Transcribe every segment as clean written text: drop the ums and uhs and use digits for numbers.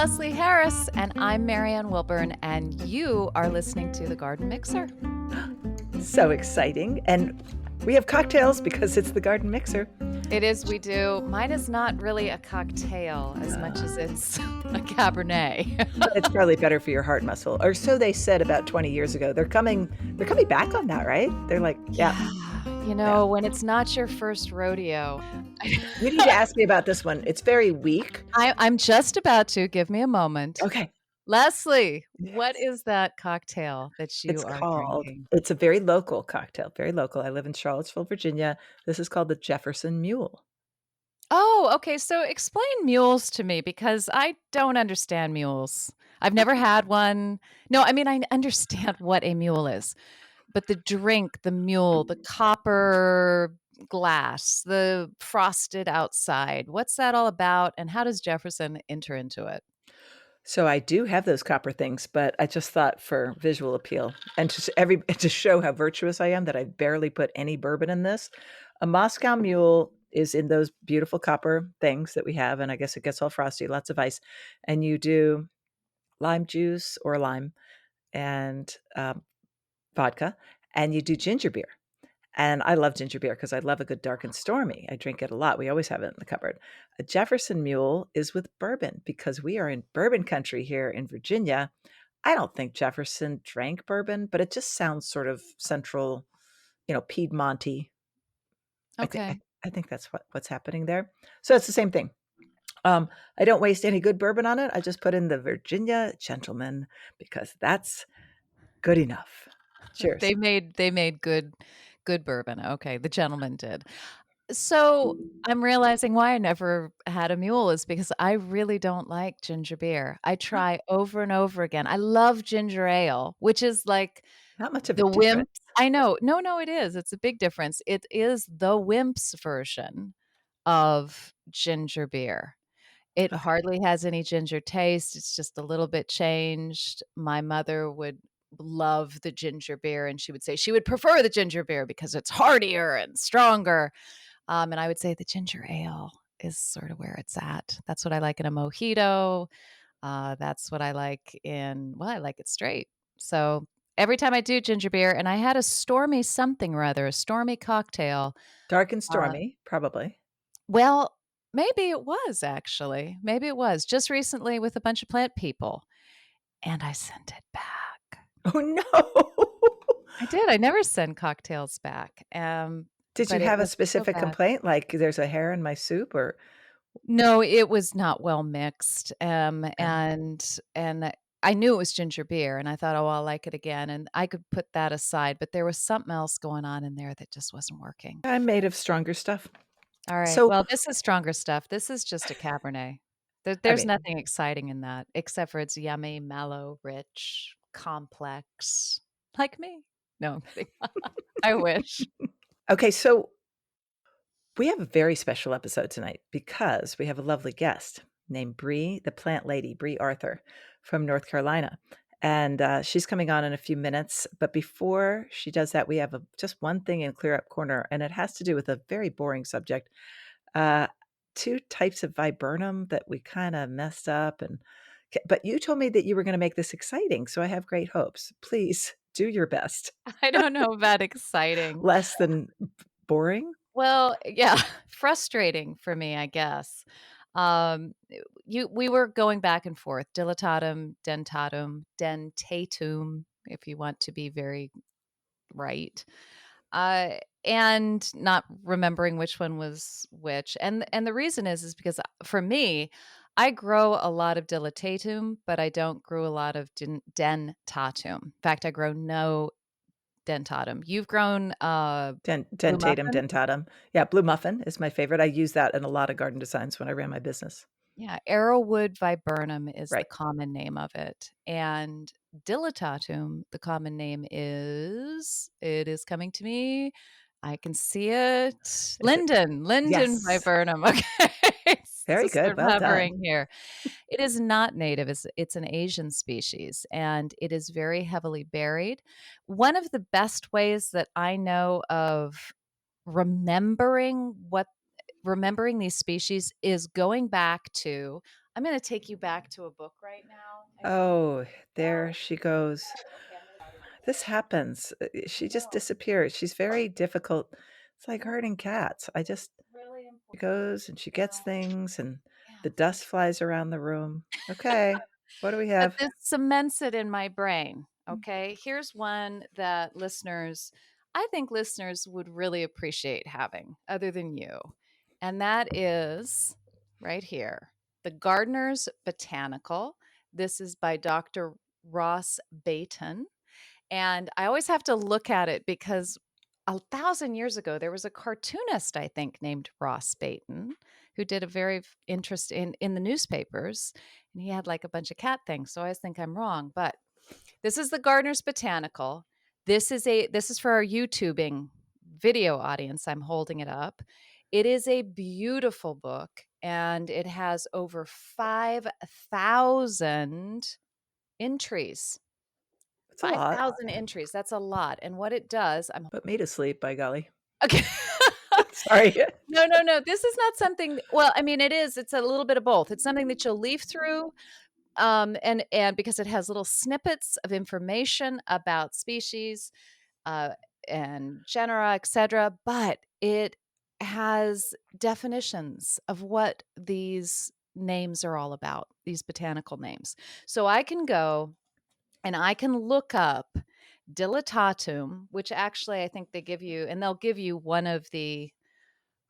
Leslie Harris, and I'm Marianne Wilburn, and you are listening to The Garden Mixer. So exciting. And we have cocktails because it's the garden mixer. It is, we do. Mine is not really a cocktail as much as it's a Cabernet. But it's probably better for your heart muscle. Or so they said about 20 years ago. They're coming back on that, right? They're like, yeah. When it's not your first rodeo. You need to ask me about this one. It's very weak. I'm just about to. Give me a moment. Okay. Leslie, Yes. what is that cocktail that you are drinking? It's a very local cocktail, very local. I live in Charlottesville, Virginia. This is called the Jefferson Mule. Oh, okay. So explain mules to me because I don't understand mules. I've never had one. No, I mean, I understand what a mule is, but the drink, the mule, the copper glass, the frosted outside, what's that all about? And how does Jefferson enter into it? So I do have those copper things, but I just thought for visual appeal and to show how virtuous I am that I barely put any bourbon in this. A Moscow Mule is in those beautiful copper things that we have, and I guess it gets all frosty, lots of ice. And you do lime juice or lime and vodka, and you do ginger beer. And I love ginger beer because I love a good dark and stormy. I drink it a lot. We always have it in the cupboard. A Jefferson Mule is with bourbon because we are in bourbon country here in Virginia. I don't think Jefferson drank bourbon, but it just sounds sort of central, Piedmonty. Okay. I think that's what's happening there. So it's the same thing. I don't waste any good bourbon on it. I just put in the Virginia Gentleman because that's good enough. Cheers. They made good bourbon. Okay, the gentleman did. So I'm realizing why I never had a mule is because I really don't like ginger beer. I try over and over again. I love ginger ale, which is like Not much of a the difference. wimps. I know. No, it is. It's a big difference. It is the wimps version of ginger beer. It Okay. hardly has any ginger taste. It's just a little bit changed. My mother would love the ginger beer, and she would say she would prefer the ginger beer because it's heartier and stronger. And I would say the ginger ale is sort of where it's at. That's what I like in a mojito. That's what I like I like it straight. So every time I do ginger beer, and I had a stormy something or other, a stormy cocktail. Dark and Uh, stormy, probably. well, maybe it was actually. Maybe it was just recently with a bunch of plant people, and I sent it back. Oh, no. I did. I never send cocktails back. Did you But it have a was so specific bad. complaint, like there's a hair in my soup or No, it was not well mixed, okay. and I knew it was ginger beer, and I thought, "Oh, I'll like it again," and I could put that aside, but there was something else going on in there that just wasn't working. I'm made of stronger stuff. Alright, So, well, this is stronger stuff. This is just a Cabernet. I There's mean, nothing exciting in that, except for it's yummy, mellow, rich, complex, like me. No, I'm kidding. I wish. okay, so we have a very special episode tonight because we have a lovely guest named Brie, the plant lady, Brie Arthur from North Carolina. And she's coming on in a few minutes. But before she does that, we have just one thing in Clear Up Corner, and it has to do with a very boring subject. Uh, two types of viburnum that we kind of messed up. But you told me that you were going to make this exciting. So I have great hopes. Please do your best. I don't know about exciting. Less than boring. Well, yeah, frustrating for me, I guess. We were going back and forth, dilatatum, dentatum, dentatum, if you want to be very right, and not remembering which one was which. And the reason is because for me, I grow a lot of dilatatum, but I don't grow a lot of dentatum. In fact, I grow no dentatum. You've grown blue Dentatum, muffin. dentatum. Yeah, blue muffin is my favorite. I use that in a lot of garden designs when I ran my business. Yeah, arrowwood viburnum is the Right. common name of it, and dilatatum, the common name it is coming to me. I can see it. Is it? Linden Yes. viburnum. Okay, Very just good. Well done. remembering here. It is not native. It's an Asian species, and it is very heavily berried. One of the best ways that I know of remembering what remembering these species is going back to I'm gonna take you back to a book right now. I think. Oh, there Oh, she goes. okay, I'm ready. This happens. I She just know. disappears. She's very difficult. It's like herding cats. Really She important. goes and she gets things and Yeah. the dust flies around the room. Okay, what do we But have? this cements it in my brain, Mm, okay? Here's one that I think listeners would really appreciate having other than you, and that is right here, The Gardener's Botanical. This is by Dr. Ross Bayton, and I always have to look at it because 1,000 years ago, there was a cartoonist, I think, named Ross Bayton, who did a very interest in the newspapers, and he had like a bunch of cat things. So I always think I'm wrong, but this is the Gardener's Botanical. This is for our YouTubing video audience. I'm holding it up. It is a beautiful book, and it has over 5,000 entries. it's a lot. 5,000 entries. That's a lot. And what it does, I'm Put me to sleep, by golly. okay. Sorry. No, no, no. This is not something, well, I mean, it is. It's a little bit of both. It's something that you'll leaf through, and because it has little snippets of information about species, uh, and genera, etc., but it has definitions of what these names are all about, these botanical names. So I can go and I can look up dilatatum, which actually I think they give you, and they'll give you one of the,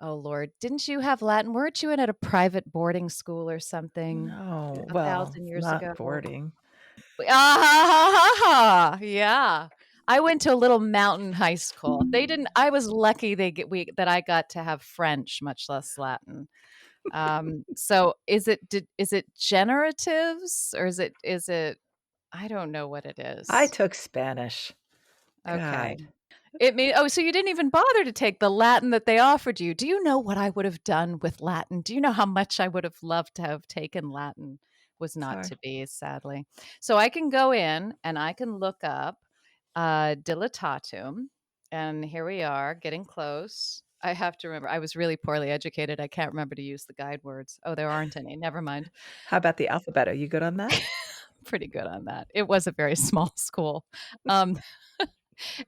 oh Lord, didn't you have Latin? Weren't you in at a private boarding school or something No, a well, 1,000 years not ago? boarding. Ah, ha, ha, ha, ha. Yeah. I went to a little mountain high school. They didn't. I was lucky that I got to have French, much less Latin. So is it generatives, or is it I don't know what it I is. took Spanish. Okay. God. So you didn't even bother to take the Latin that they offered you. Do you know what I would have done with Latin? Do you know how much I would have loved to have taken Latin? Was not Sorry. to be, sadly. So I can go in and I can look up dilatatum, and here we are, getting close. I have to remember, I was really poorly educated. I can't remember to use the guide words. Oh, there aren't any. Never mind. How about the alphabet? Are you good on that? Pretty good on that. It was a very small school. Um,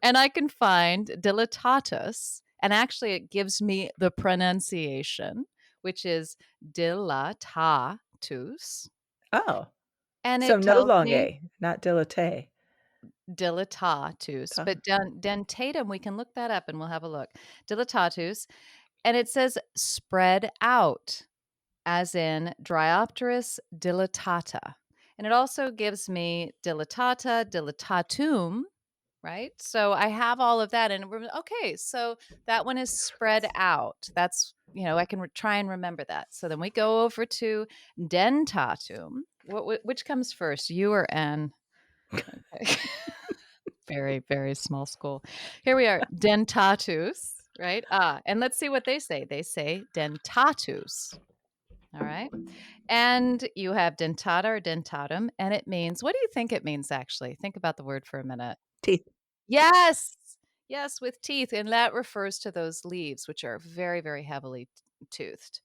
and I can find dilatatus, and actually it gives me the pronunciation, which is dilatatus, Oh, and so it no tells long me A, not dilate. dilatatus, Ta but dentatum, we can look that up and we'll have a look. Dilatatus, and it says spread out, as in Dryopteris dilatata. And it also gives me dilatata, dilatatum, right? So I have all of that, and okay, so that one is spread out. That's, I can try and remember that. So then we go over to dentatum. Which comes first, U or N? Okay. Very, very small school. Here we are, dentatus, right? And let's see what they say. They say dentatus. All right. And you have dentata or dentatum, and it means, what do you think it means actually? Think about the word for a minute. teeth. Yes. Yes, with teeth. And that refers to those leaves, which are very, very heavily toothed,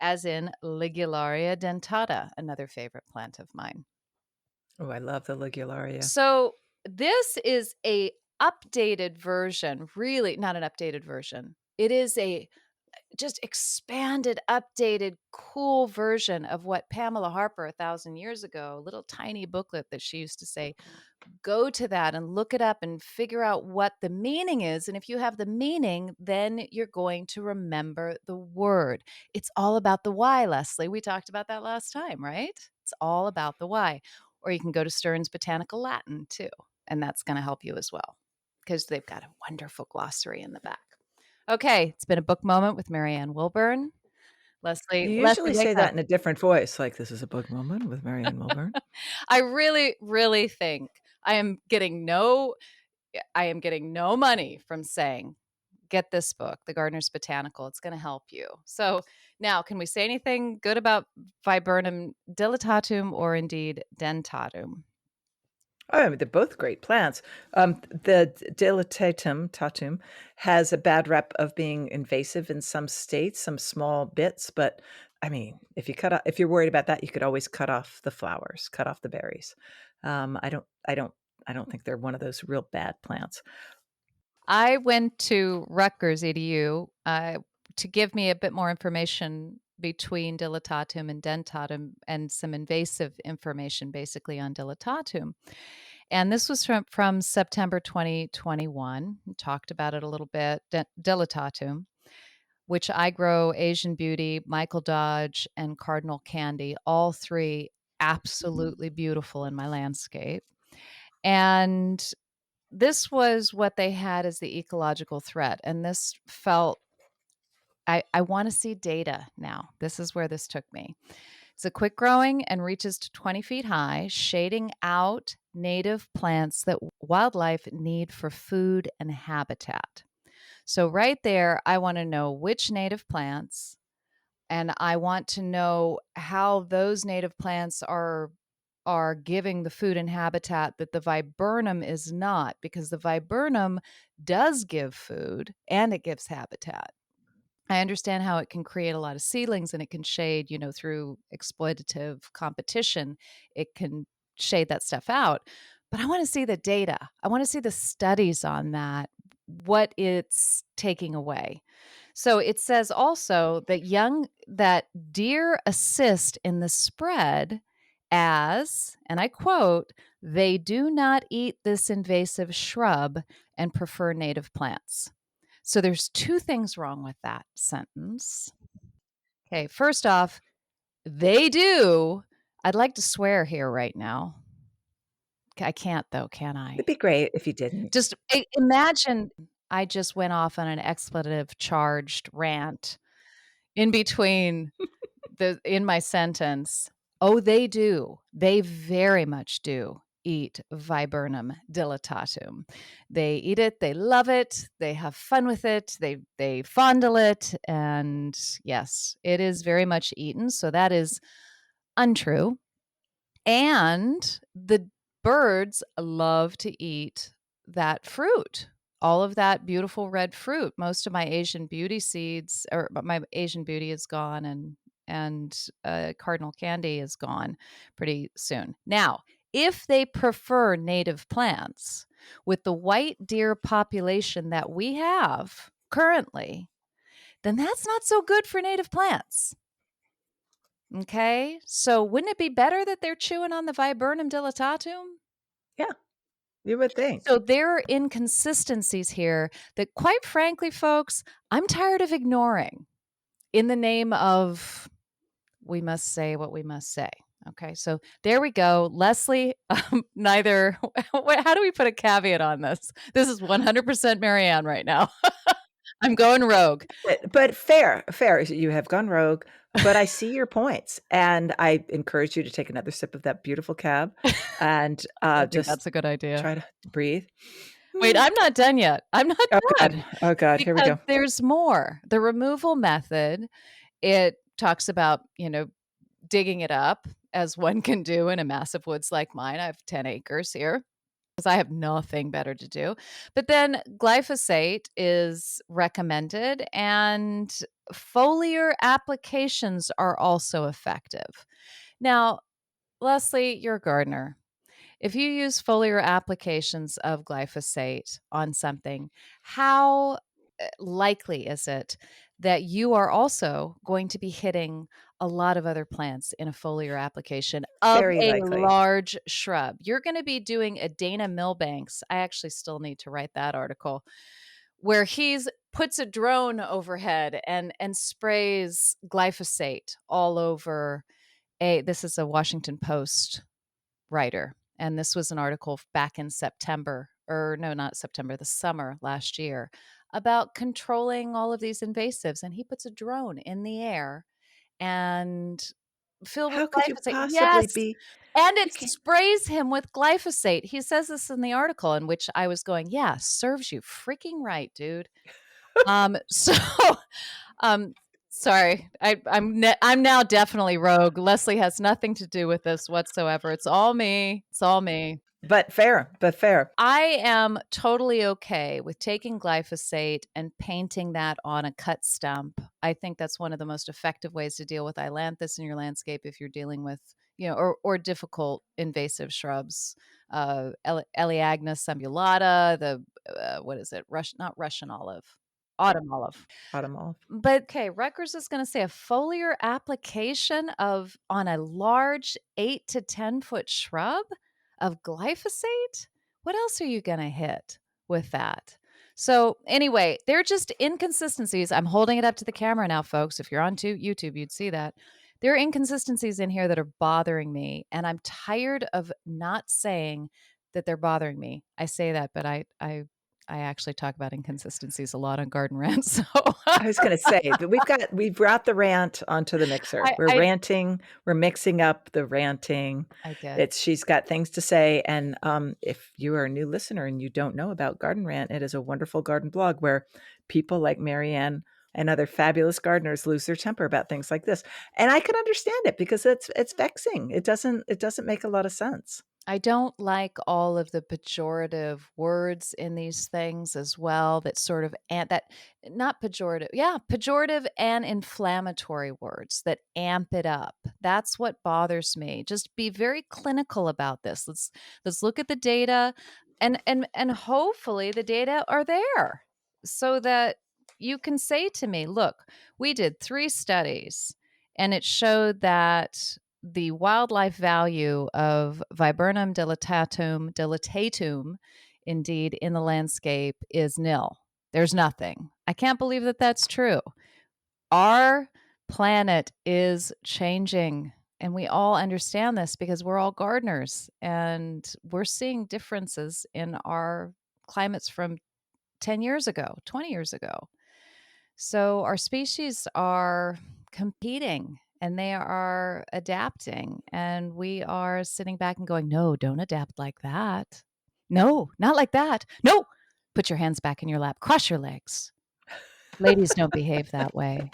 as in Ligularia dentata, another favorite plant of mine. Oh, I love the ligularia. So this is a updated version, really not an updated version. It is a just expanded, updated, cool version of what Pamela Harper 1,000 years ago, a little tiny booklet that she used to say, go to that and look it up and figure out what the meaning is. And if you have the meaning, then you're going to remember the word. It's all about the why, Leslie. We talked about that last time, right? It's all about the why. Or you can go to Stern's Botanical Latin too, and that's going to help you as well because they've got a wonderful glossary in the back. Okay, it's been a book moment with Marianne Wilburn. You Leslie, usually wake say up. that in a different voice, like, "This is a book moment with Marianne Wilburn." I really, really think I am getting no money from saying, get this book, The Gardener's Botanical. It's going to help you. So now, can we say anything good about viburnum dilatatum or indeed dentatum? Oh, I mean, they're both great plants. The Dilatatum tatum has a bad rep of being invasive in some states, some small bits, but I mean, if you're worried about that, you could always cut off the flowers, cut off the berries. I don't think they're one of those real bad plants. I went to Rutgers EDU to give me a bit more information between dilatatum and dentatum and some invasive information basically on dilatatum. And this was from September 2021. We talked about it a little bit. Dilatatum, which I grow Asian Beauty, Michael Dodge, and Cardinal Candy, all three absolutely beautiful in my landscape. And this was what they had as the ecological threat. And this felt, I want to see data now. This is where this took me. It's a quick growing and reaches to 20 feet high, shading out native plants that wildlife need for food and habitat. So, right there, I want to know which native plants, and I want to know how those native plants are giving the food and habitat that the viburnum is not, because the viburnum does give food and it gives habitat. I understand how it can create a lot of seedlings and it can shade, through exploitative competition. It can shade that stuff out. But I want to see the data. I want to see the studies on that, what it's taking away. So it says also that deer assist in the spread as, and I quote, they do not eat this invasive shrub and prefer native plants. So there's two things wrong with that sentence. Okay, first off, they do. I'd like to swear here right now. I can't though, can I? It'd be great if you didn't. Just imagine I just went off on an expletive charged rant in between in my sentence. Oh, they do. They very much do eat viburnum dilatatum. They eat it, they love it, they have fun with it, they fondle it, and yes, it is very much eaten. So that is untrue. And the birds love to eat that fruit, all of that beautiful red fruit. Most of my Asian beauty seeds, or my Asian beauty is gone, and cardinal candy is gone pretty soon. Now, if they prefer native plants, with the white deer population that we have currently, then that's not so good for native plants. Okay. So wouldn't it be better that they're chewing on the viburnum dilatatum? Yeah, you would think. So there are inconsistencies here that, quite frankly, folks, I'm tired of ignoring in the name of we must say what we must say. Okay. So there we go. Leslie, neither, how do we put a caveat on this? This is 100% Marianne right now. I'm going rogue. But fair. You have gone rogue, but I see your points, and I encourage you to take another sip of that beautiful cab and, I think just that's a good idea. try to breathe. Wait, I'm not done yet. I'm not Oh done god. Oh god, here we because go. there's more. The removal method, it talks about, digging it up as one can do in a massive woods like mine. I have 10 acres here because I have nothing better to do. But then glyphosate is recommended, and foliar applications are also effective. Now, Leslie, you're a gardener. If you use foliar applications of glyphosate on something, how likely is it that you are also going to be hitting a lot of other plants in a foliar application of Very a likely. large shrub? You're going to be doing a Dana Milbanks. I actually still need to write that article where he's puts a drone overhead and sprays glyphosate all over a this is a Washington Post writer. And this was an article back in September, or no, not September, the summer last year, about controlling all of these invasives. And he puts a drone in the air and filled with How could you glyphosate. possibly Yes. be And it you can't sprays him with glyphosate. He says this in the article, in which I was going, yeah, serves you freaking right, dude. So um, sorry, I'm now definitely rogue. Leslie has nothing to do with this whatsoever. It's all me. It's all me. But fair, but fair. I am totally okay with taking glyphosate and painting that on a cut stump. I think that's one of the most effective ways to deal with ailanthus in your landscape if you're dealing with, or difficult invasive shrubs. Elaeagnus subulata, the what is it? Not Russian olive, autumn olive. Autumn olive. But okay, Rutgers is going to say a foliar application of on a large 8 to 10 foot shrub of glyphosate. What else are you going to hit with that? So anyway, they're just inconsistencies. I'm holding it up to the camera now, folks. If you're on YouTube, you'd see that. There are inconsistencies in here that are bothering me, and I'm tired of not saying that they're bothering me. I say that, but I actually talk about inconsistencies a lot on Garden Rant. So I was going to say that we've brought the rant onto the mixer. We're I ranting. We're mixing up the ranting. did. She's got things to say. And if you are a new listener and you don't know about Garden Rant, it is a wonderful garden blog where people like Marianne and other fabulous gardeners lose their temper about things like this. And I can understand it because it's vexing. It doesn't make a lot of sense. I don't like all of the pejorative words in these things as well that sort of that not pejorative. Yeah, pejorative and inflammatory words that amp it up. That's what bothers me. Just be very clinical about this. Let's look at the data and hopefully the data are there so that you can say to me, look, we did 3 studies and it showed that the wildlife value of viburnum dilatatum, indeed, in the landscape is nil. There's nothing. I can't believe that that's true. Our planet is changing, and we all understand this because we're all gardeners, and we're seeing differences in our climates from 10 years ago, 20 years ago. So our species are competing and they are adapting. And we are sitting back and going, no, don't adapt like that. No, not like that. No, put your hands back in your lap, cross your legs. Ladies don't behave that way.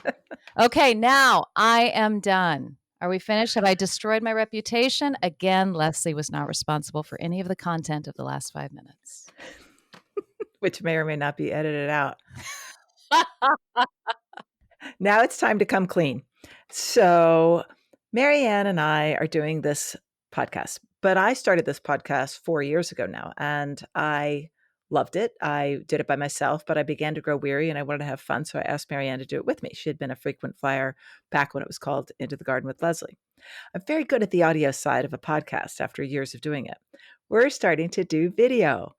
Okay, now I am done. Are we finished? Have I destroyed my reputation? Again, Leslie was not responsible for any of the content of the last 5 minutes. Which may or may not be edited out. Now it's time to come clean. So Marianne and I are doing this podcast, but I started this podcast 4 years ago now, and I loved it. I did it by myself, but I began to grow weary and I wanted to have fun. So I asked Marianne to do it with me. She had been a frequent flyer back when it was called Into the Garden with Leslie. I'm very good at the audio side of a podcast after years of doing it. We're starting to do video.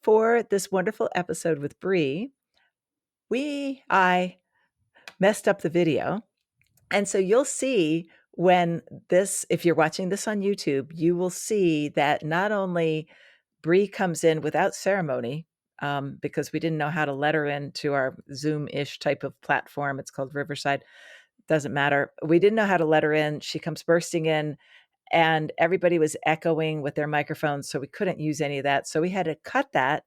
For this wonderful episode with Brie, I messed up the video. And so you'll see if you're watching this on YouTube, you will see that not only Brie comes in without ceremony, because we didn't know how to let her into our Zoom-ish type of platform. It's called Riverside. Doesn't matter. We didn't know how to let her in. She comes bursting in and everybody was echoing with their microphones. So we couldn't use any of that. So we had to cut that.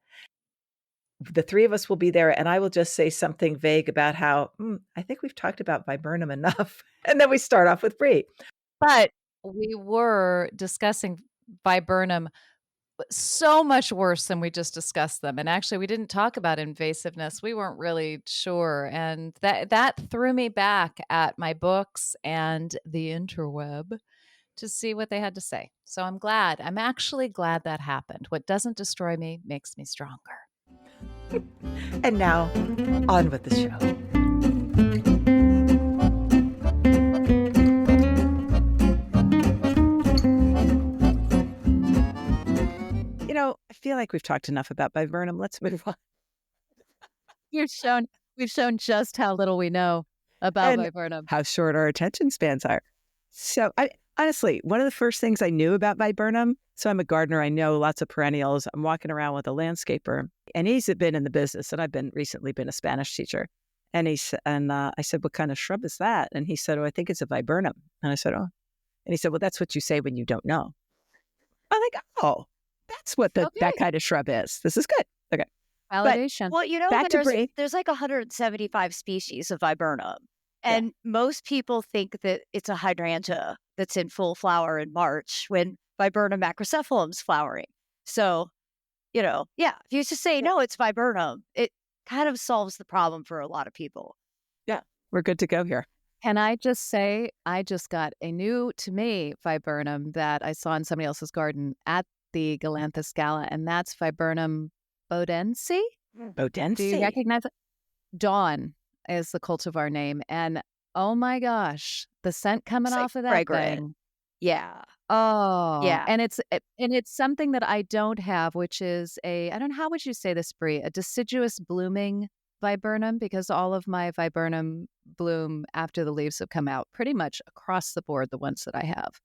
The 3 of us will be there, and I will just say something vague about how, I think we've talked about viburnum enough. And then we start off with Brie. But we were discussing viburnum so much worse than we just discussed them. And actually, we didn't talk about invasiveness. We weren't really sure. And that threw me back at my books and the interweb to see what they had to say. So I'm glad. I'm actually glad that happened. What doesn't destroy me makes me stronger. And now, on with the show. I feel like we've talked enough about viburnum. Let's move on. We've shown just how little we know about viburnum. How short our attention spans are. So honestly, one of the first things I knew about viburnum, so I'm a gardener, I know lots of perennials. I'm walking around with a landscaper and he's been in the business and I've recently been a Spanish teacher. And I said, what kind of shrub is that? And he said, I think it's a viburnum. And I said, oh. And he said, well, that's what you say when you don't know. I'm like, oh, that's what that kind of shrub is. This is good. Okay. Validation. Well, there's like 175 species of viburnum. And most people think that it's a hydrangea that's in full flower in March, when viburnum macrocephalum's flowering. So, if you just say, no, it's viburnum, it kind of solves the problem for a lot of people. Yeah, we're good to go here. Can I just say, I just got a new, to me, viburnum that I saw in somebody else's garden at the Galanthus Gala, and that's Viburnum bodense. Do you Bodense. recognize it? Dawn is the cultivar name, and oh my gosh, the scent coming It's like off of that fragrant. thing. Yeah. Oh, Yeah. and it's something that I don't have, which is I don't know, how would you say this, Brie? A deciduous blooming viburnum, because all of my viburnum bloom after the leaves have come out, pretty much across the board, the ones that I have.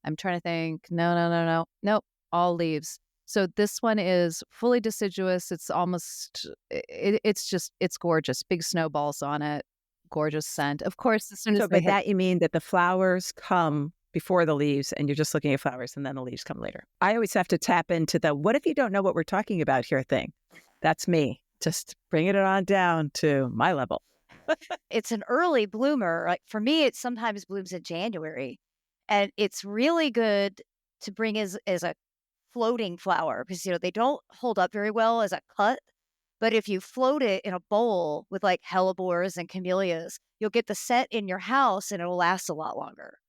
I'm trying to think. Nope, all leaves. So this one is fully deciduous. It's almost, it's gorgeous. Big snowballs on it. Gorgeous scent. Of course, as soon as So they by hit, that you mean that the flowers come before the leaves and you're just looking at flowers and then the leaves come later. I always have to tap into the what if you don't know what we're talking about here thing. That's me. Just bringing it on down to my level. It's an early bloomer. Like for me, it sometimes blooms in January. And it's really good to bring as a floating flower because, they don't hold up very well as a cut. But if you float it in a bowl with like hellebores and camellias, you'll get the scent in your house and it'll last a lot longer.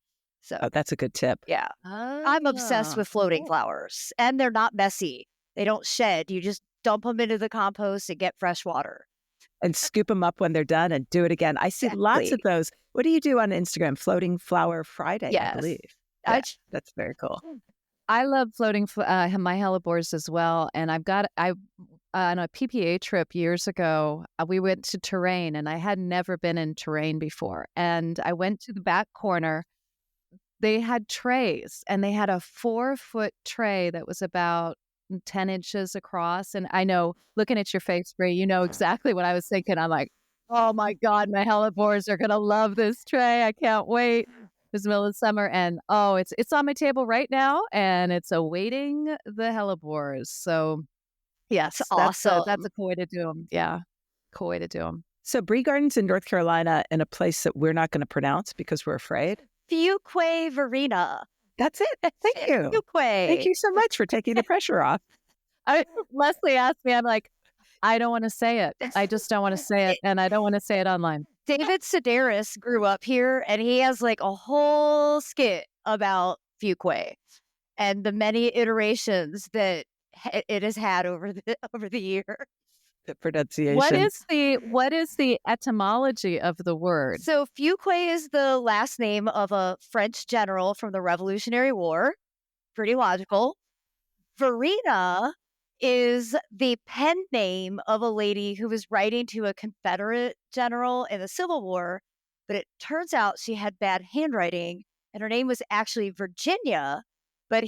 So, Oh, that's a good tip. yeah, I'm obsessed with floating flowers and they're not messy. They don't shed. You just dump them into the compost and get fresh water. And scoop them up when they're done and do it again. I see lots of those. What do you do on Instagram? Floating Flower Friday, I Yes. believe. I- Yeah, that's very cool. I love floating my hellebores as well. And I on a PPA trip years ago, we went to terrain, and I had never been in terrain before. And I went to the back corner. They had trays, and they had a 4-foot tray that was about 10 inches across. And I know, looking at your face, Brie, you know exactly what I was thinking. I'm like, oh my God, my hellebores are going to love this tray. I can't wait. It's the middle of summer, and it's on my table right now, and it's awaiting the hellebores. So yes, That's awesome. That's a cool way to do them. Yeah, cool way to do them. So Brie Gardens in North Carolina in a place that we're not going to pronounce because we're afraid. Fuquay Verena. That's it. Thank you. Fuquay. Thank you so much for taking the pressure off. Leslie asked me, I'm like, I don't want to say it. I just don't want to say it, and I don't want to say it online. David Sedaris grew up here, and he has like a whole skit about Fuquay and the many iterations that it has had over the year. The pronunciation. What is the etymology of the word? So Fuquay is the last name of a French general from the Revolutionary War. Pretty logical. Verena is the pen name of a lady who was writing to a Confederate general in the Civil War, but it turns out she had bad handwriting, and her name was actually Virginia, but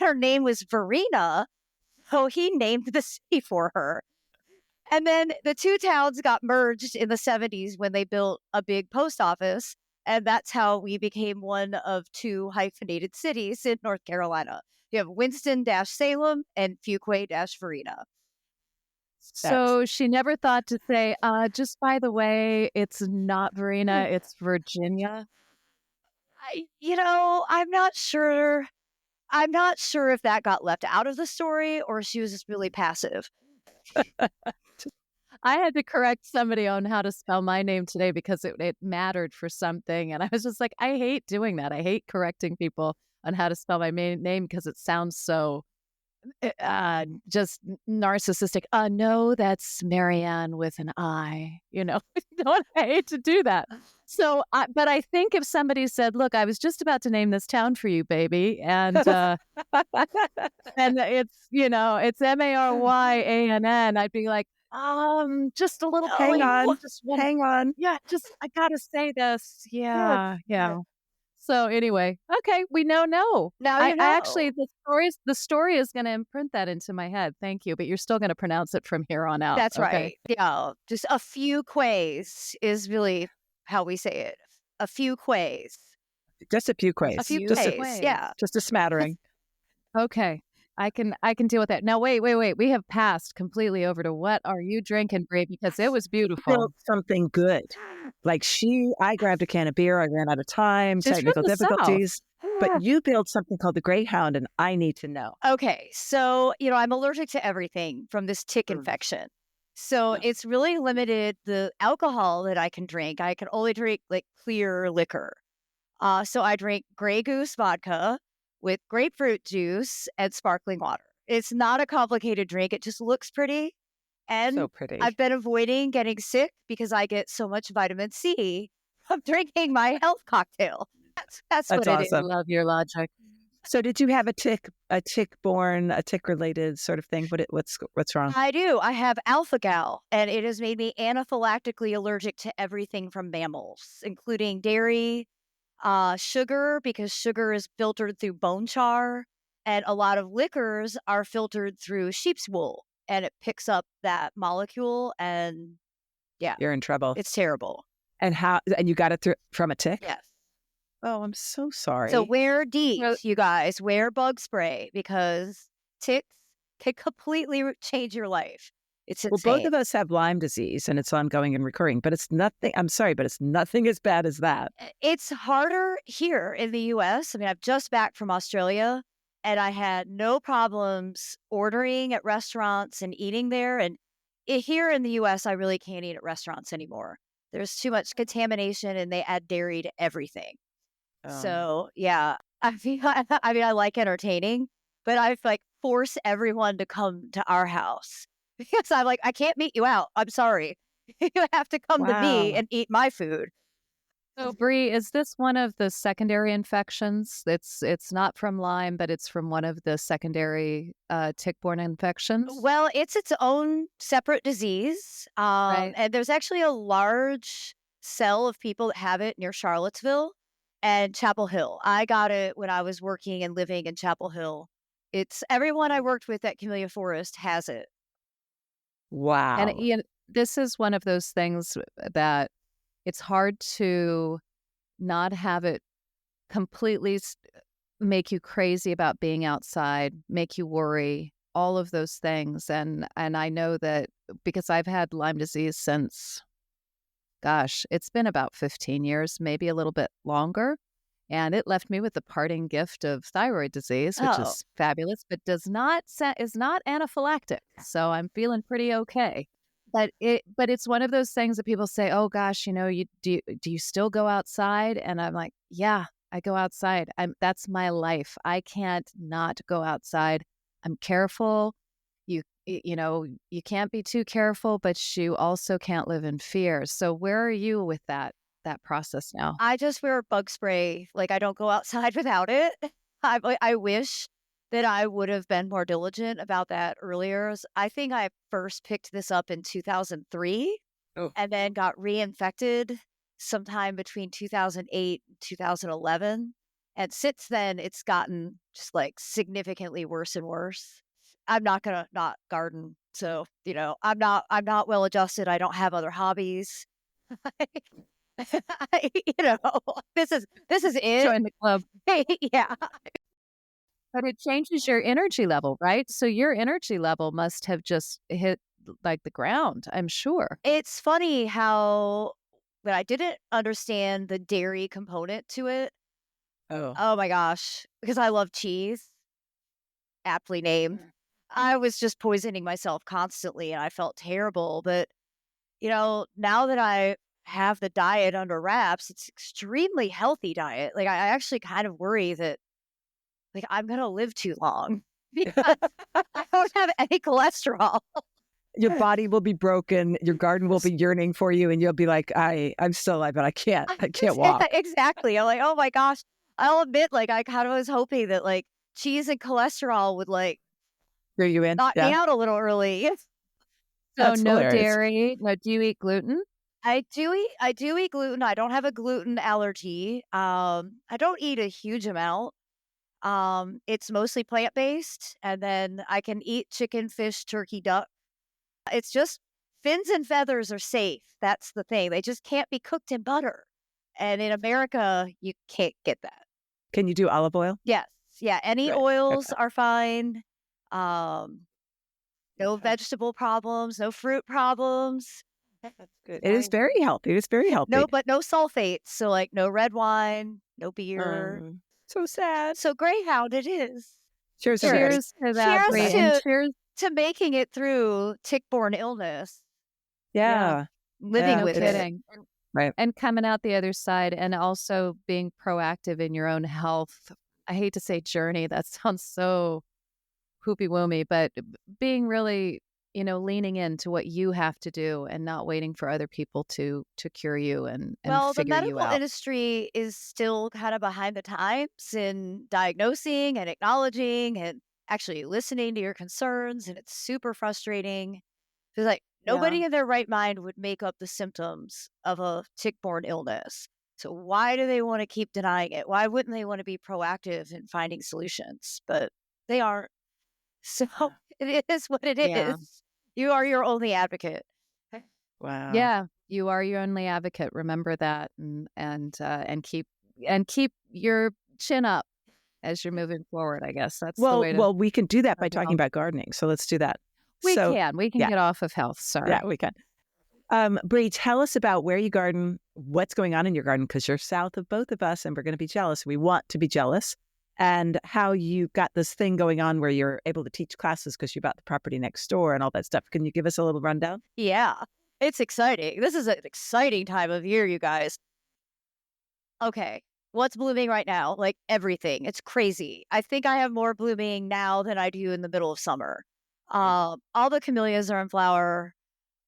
her name was Verena, so he named the city for her. And then the two towns got merged in the 70s when they built a big post office, and that's how we became one of two hyphenated cities in North Carolina. You have Winston-Salem and Fuquay-Verena. So she never thought to say, just by the way, it's not Verena, it's Virginia. I'm not sure. I'm not sure if that got left out of the story or she was just really passive. I had to correct somebody on how to spell my name today because it mattered for something. And I was just like, I hate doing that. I hate correcting people on how to spell my name because it sounds so just narcissistic. No, that's Marianne with an I. Don't I hate to do that. So, but I think if somebody said, "Look, I was just about to name this town for you, baby," and and it's Maryann, I'd be like, just a little. Hang on. Hang on. Yeah, I gotta say this. Yeah. So anyway, okay, we know no. Now you know. I actually the story is going to imprint that into my head. Thank you, but you're still going to pronounce it from here on out. That's okay? right. Yeah, just a few quays is really how we say it. A few quays. Just a few quays. A few just quays. Yeah. Just a smattering. Okay. I can deal with that. Now, wait. We have passed completely over to what are you drinking, Brie? Because it was beautiful. Built something good. Like I grabbed a can of beer. I ran out of time. She's Technical from the difficulties. But you build something called the Greyhound, and I need to know. Okay, so, I'm allergic to everything from this tick Mm. infection. So it's really limited the alcohol that I can drink. I can only drink like clear liquor. So I drink Grey Goose vodka with grapefruit juice and sparkling water. It's not a complicated drink. It just looks pretty. So And pretty. I've been avoiding getting sick because I get so much vitamin C from drinking my health cocktail. That's That's what it is. awesome. Love your logic. So did you have a tick-borne, a tick-related sort of thing? What's wrong? I do. I have alpha gal, and it has made me anaphylactically allergic to everything from mammals, including dairy, sugar, because sugar is filtered through bone char, and a lot of liquors are filtered through sheep's wool, and it picks up that molecule, and yeah, You're in trouble. it's terrible. And you got it from a tick? Yes. Oh, I'm so sorry. So wear Well- DEET, you guys. Wear bug spray because ticks can completely change your life. It's Well, insane. both of us have Lyme disease, and it's ongoing and recurring, but it's nothing. I'm sorry, but it's nothing as bad as that. It's harder here in the US. I mean, I'm just back from Australia and I had no problems ordering at restaurants and eating there. And here in the US, I really can't eat at restaurants anymore. There's too much contamination and they add dairy to everything. So, yeah, I mean, I like entertaining, but I've like force everyone to come to our house because I'm like, I can't meet you out. I'm sorry. You have to come to me Wow. and eat my food. So, Brie, is this one of the secondary infections? It's not from Lyme, but it's from one of the secondary tick-borne infections. Well, it's its own separate disease. Right. And there's actually a large cell of people that have it near Charlottesville and Chapel Hill. I got it when I was working and living in Chapel Hill. It's everyone I worked with at Camellia Forest has it. Wow. And this is one of those things that it's hard to not have it completely make you crazy about being outside, make you worry, all of those things. And I know that because I've had Lyme disease since, gosh, it's been about 15 years, maybe a little bit longer. And it left me with the parting gift of thyroid disease, which Oh. is fabulous, but is not anaphylactic. So I'm feeling pretty okay. But it's one of those things that people say, "Oh gosh, do you still go outside?" And I'm like, "Yeah, I go outside. That's my life. I can't not go outside. I'm careful. You can't be too careful, but you also can't live in fear." So where are you with that process now? I just wear bug spray. Like I don't go outside without it. I wish that I would have been more diligent about that earlier. I think I first picked this up in 2003 Oh. and then got reinfected sometime between 2008 and 2011. And since then, it's gotten just like significantly worse and worse. I'm not gonna not garden, so I'm not well adjusted. I don't have other hobbies. This is it. Join the club. Yeah. But it changes your energy level, right? So your energy level must have just hit like the ground, I'm sure. It's funny how when I didn't understand the dairy component to it. Oh. Oh my gosh, because I love cheese, aptly named. I was just poisoning myself constantly and I felt terrible. But, now that I have the diet under wraps, it's extremely healthy diet. Like I actually kind of worry that like I'm going to live too long because I don't have any cholesterol. Your body will be broken. Your garden will be yearning for you, and you'll be like, I'm still alive, but I can't walk. Exactly. I'm like, oh my gosh. I'll admit, like, I kind of was hoping that like cheese and cholesterol would like Are you in? knock me out a little early. So That's no hilarious. dairy. No, do you eat gluten? I do eat gluten. I don't have a gluten allergy. I don't eat a huge amount. It's mostly plant-based, and then I can eat chicken, fish, turkey, duck. It's just fins and feathers are safe. That's the thing. They just can't be cooked in butter. And in America, you can't get that. Can you do olive oil? Yes. Yeah. Any Good. oils Okay. are fine. No vegetable problems, no fruit problems. That's good. It is very healthy. It is very healthy. No, but no sulfates. So like no red wine, no beer. So sad. So Greyhound it is. Cheers, everybody. Cheers to that, Cheers Brie, and cheers. to making it through tick-borne illness. Yeah, Yeah. Living no with it. kidding. Right. And coming out the other side and also being proactive in your own health. I hate to say journey. That sounds so poopy woomy, but being really, leaning into what you have to do and not waiting for other people to cure you and Well, the figure you medical out. industry is still kind of behind the times in diagnosing and acknowledging and actually listening to your concerns. And it's super frustrating. Because, like, nobody in their right mind would make up the symptoms of a tick-borne illness. So why do they want to keep denying it? Why wouldn't they want to be proactive in finding solutions? But they aren't. So it is what it Yeah. is. You are your only advocate. Wow. Yeah, you are your only advocate. Remember that, and keep your chin up as you're moving forward. I guess that's the way to. Well, we can do that by talk talking about gardening. So let's do that. We So, can yeah. get off of health. Sorry. Yeah, we can. Brie, tell us about where you garden, what's going on in your garden, because you're south of both of us and we're going to be jealous. We want to be jealous. And how you got this thing going on where you're able to teach classes because you bought the property next door and all that stuff. Can you give us a little rundown? Yeah, it's exciting. This is an exciting time of year, you guys. Okay, what's blooming right now? Like everything. It's crazy. I think I have more blooming now than I do in the middle of summer. All the camellias are in flower.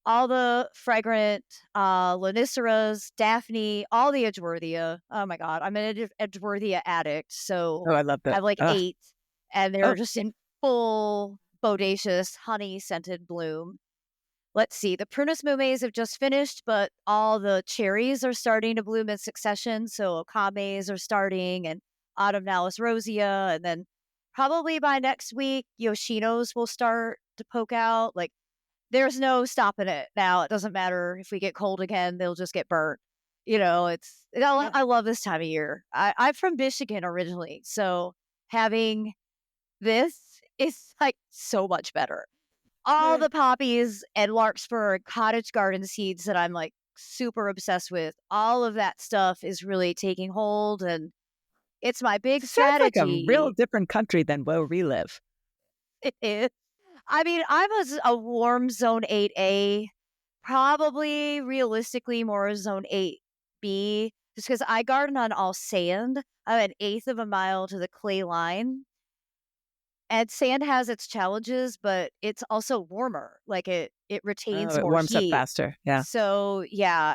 All the fragrant Laniceras, Daphne, all the Edgeworthia. Oh my God, I'm an Edgeworthia addict. So Oh, I love I that. have like Ugh. 8, and they're Oh. just in full bodacious, honey scented bloom. Let's see, the Prunus momes have just finished, but all the cherries are starting to bloom in succession. So Okames are starting, and Autumnalis rosea, and then probably by next week, Yoshinos will start to poke out. Like, there's no stopping it now. It doesn't matter if we get cold again; they'll just get burnt. I love this time of year. I'm from Michigan originally, so having this is like so much better. All the poppies and larkspur and cottage garden seeds that I'm like super obsessed with, all of that stuff is really taking hold, and it's my big Sounds like a real strategy. different country than where we live. It is. I mean, I'm a warm zone 8A, probably realistically more zone 8B, just because I garden on all sand. I'm an eighth of a mile to the clay line. And sand has its challenges, but it's also warmer. Like it retains Oh, it more warms up heat. faster. Yeah. So yeah,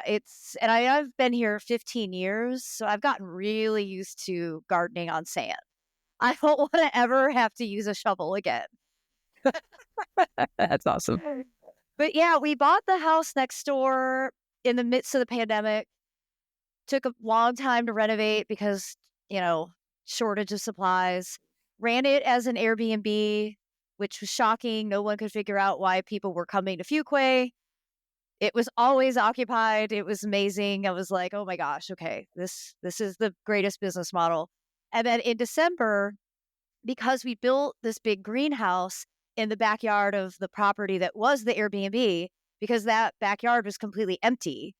I've been here 15 years, so I've gotten really used to gardening on sand. I don't want to ever have to use a shovel again. That's awesome. But yeah, we bought the house next door in the midst of the pandemic. Took a long time to renovate because, shortage of supplies. Ran it as an Airbnb, which was shocking. No one could figure out why people were coming to Fuquay. It was always occupied. It was amazing. I was like, oh my gosh, okay, this is the greatest business model. And then in December, because we built this big greenhouse in the backyard of the property that was the Airbnb, because that backyard was completely empty.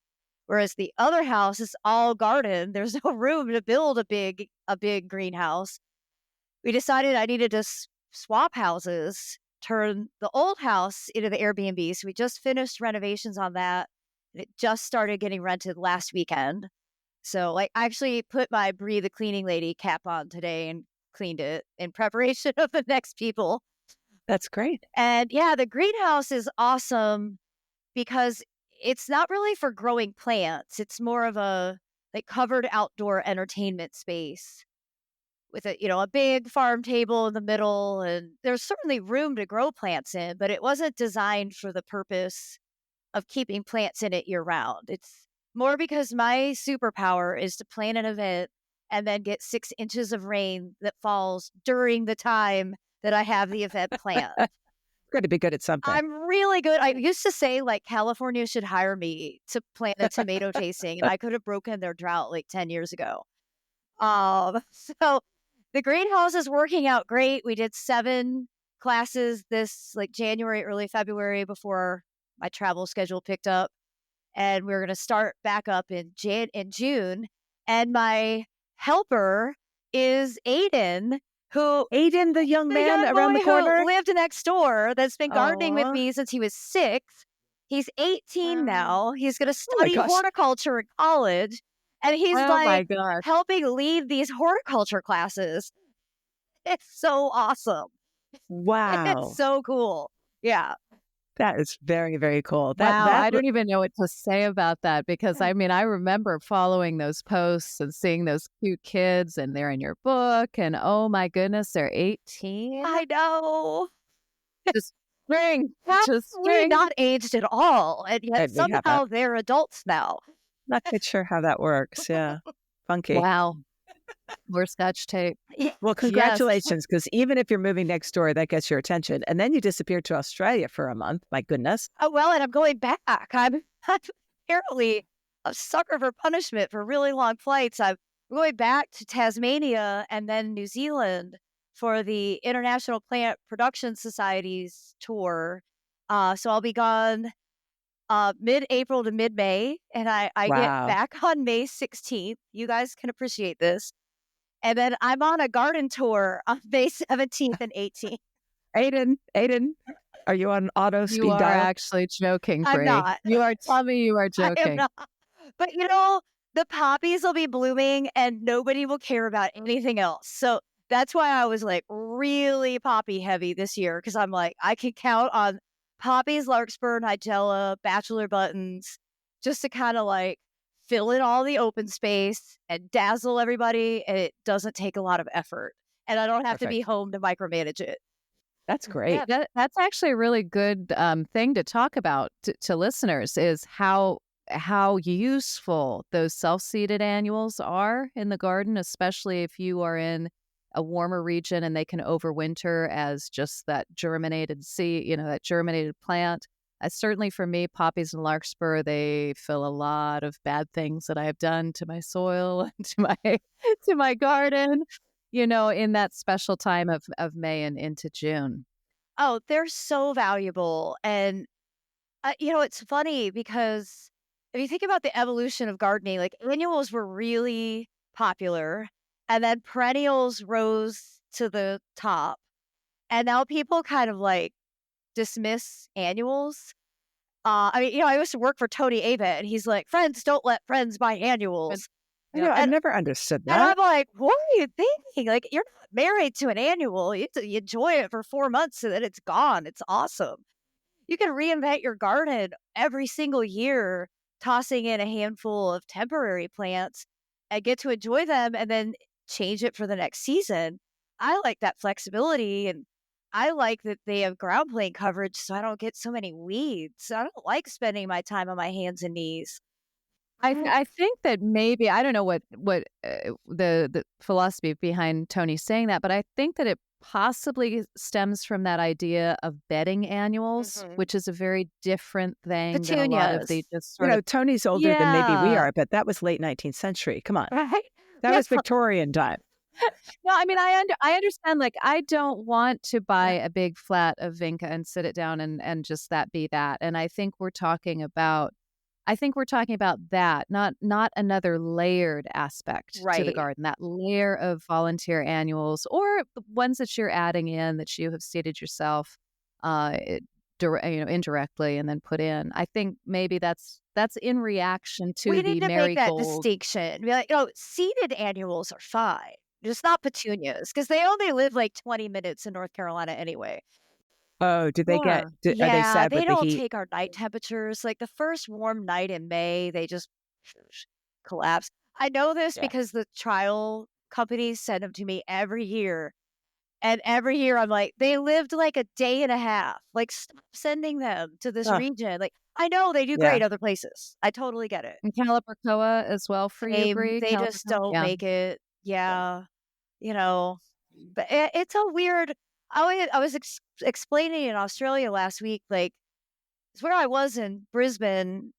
Whereas the other house is all garden. There's no room to build a big greenhouse. We decided I needed to swap houses, turn the old house into the Airbnb. So we just finished renovations on that. And it just started getting rented last weekend. So I actually put my Brie the cleaning lady cap on today and cleaned it in preparation of the next people. That's great. And yeah, the greenhouse is awesome because it's not really for growing plants. It's more of a like covered outdoor entertainment space with a big farm table in the middle. And there's certainly room to grow plants in, but it wasn't designed for the purpose of keeping plants in it year round. It's more because my superpower is to plan an event and then get 6 inches of rain that falls during the time that I have the event planned. Got to be good at something. I'm really good. I used to say like California should hire me to plant a tomato tasting, and I could have broken their drought like 10 years ago. So the greenhouse is working out great. We did 7 classes this like January, early February before my travel schedule picked up. And we're going to start back up in June. And my helper is Aiden, who Aiden, the young the man young around boy the corner. who lived next door that's been gardening with Oh, me since he was 6. He's 18 wow. now. He's going to Oh my study gosh. horticulture in college. And he's Oh my like gosh. helping lead these horticulture classes. It's so awesome. It's Wow. so cool. Yeah. That is very, very cool. Wow, I don't even know what to say about that because I mean, I remember following those posts and seeing those cute kids and they're in your book and oh my goodness, they're 18. I know. Just spring, just Absolutely spring. not aged at all. And yet we have that. somehow they're adults now. Not quite sure how that works. Yeah. Funky. Wow. More Scotch tape. Well, Yes. congratulations, because even if you're moving next door, that gets your attention. And then you disappeared to Australia for a month. My goodness. Oh, well, and I'm going back. I'm apparently a sucker for punishment for really long flights. I'm going back to Tasmania and then New Zealand for the International Plant Production Society's tour. So I'll be gone mid-April to mid-May, and I get Wow. back on May 16th. You guys can appreciate this. And then I'm on a garden tour on May 17th and 18th. Aiden, are you on auto speed You are dial? actually joking, I'm Brie. not. You are telling me you are I am joking. not. But the poppies will be blooming and nobody will care about anything else. So that's why I was like really poppy heavy this year because I'm like, I can count on poppies, larkspur, nigella, bachelor buttons just to kind of like fill in all the open space and dazzle everybody. And it doesn't take a lot of effort. And I don't have to be Perfect. home to micromanage it. That's great. Yeah, that's actually a really good thing to talk about to listeners is how useful those self-seeded annuals are in the garden, especially if you are in a warmer region and they can overwinter as just that germinated seed, that germinated plant. Certainly for me, poppies and larkspur, they fill a lot of bad things that I have done to my soil and to my garden, in that special time of May and into June. Oh, they're so valuable. And, it's funny because if you think about the evolution of gardening, like annuals were really popular and then perennials rose to the top. And now people kind of like dismiss annuals. I used to work for Tony Avett and he's like, friends don't let friends buy annuals. I've And, never understood and I'm that. like, what are you thinking? Like, you're not married to an annual. You enjoy it for 4 months and then it's gone. It's awesome. You can reinvent your garden every single year, tossing in a handful of temporary plants and get to enjoy them and then change it for the next season. I like that flexibility and I like that they have ground plane coverage so I don't get so many weeds. I don't like spending my time on my hands and knees. I think that maybe I don't know what the philosophy behind Tony saying that, but I think that it possibly stems from that idea of bedding annuals, Mhm. which is a very different thing than a lot of the Petunias. just sort of Tony's older than maybe we yeah. are, but that was late 19th century. Come on. Right? That Yeah. was Victorian time. No, I mean I understand. Like I don't want to buy a big flat of vinca and sit it down and just that be that. And I think we're talking about that, not another layered aspect to the Right. garden, that layer of volunteer annuals or the ones that you're adding in that you have seeded yourself, indirectly and then put in. I think maybe that's in reaction to We the need to make that marigold. distinction. Be like, seeded annuals are fine, just not petunias, because they only live like 20 minutes in North Carolina anyway. Oh, Yeah. are they Yeah, sad they with the don't heat? take our night temperatures. Like the first warm night in May, they just collapse. I know this Yeah. because the trial companies send them to me every year. And every year I'm like, they lived like a day and a half. Like, stop sending them to this Oh, region. Like, I know they do yeah. great other places. I totally get it. And Calibrachoa as well for you, Same. Brie? They just Calibrachoa? don't Yeah. make it. Yeah. You know, but it's a weird. I was explaining in Australia last week, like, it's where I was in Brisbane.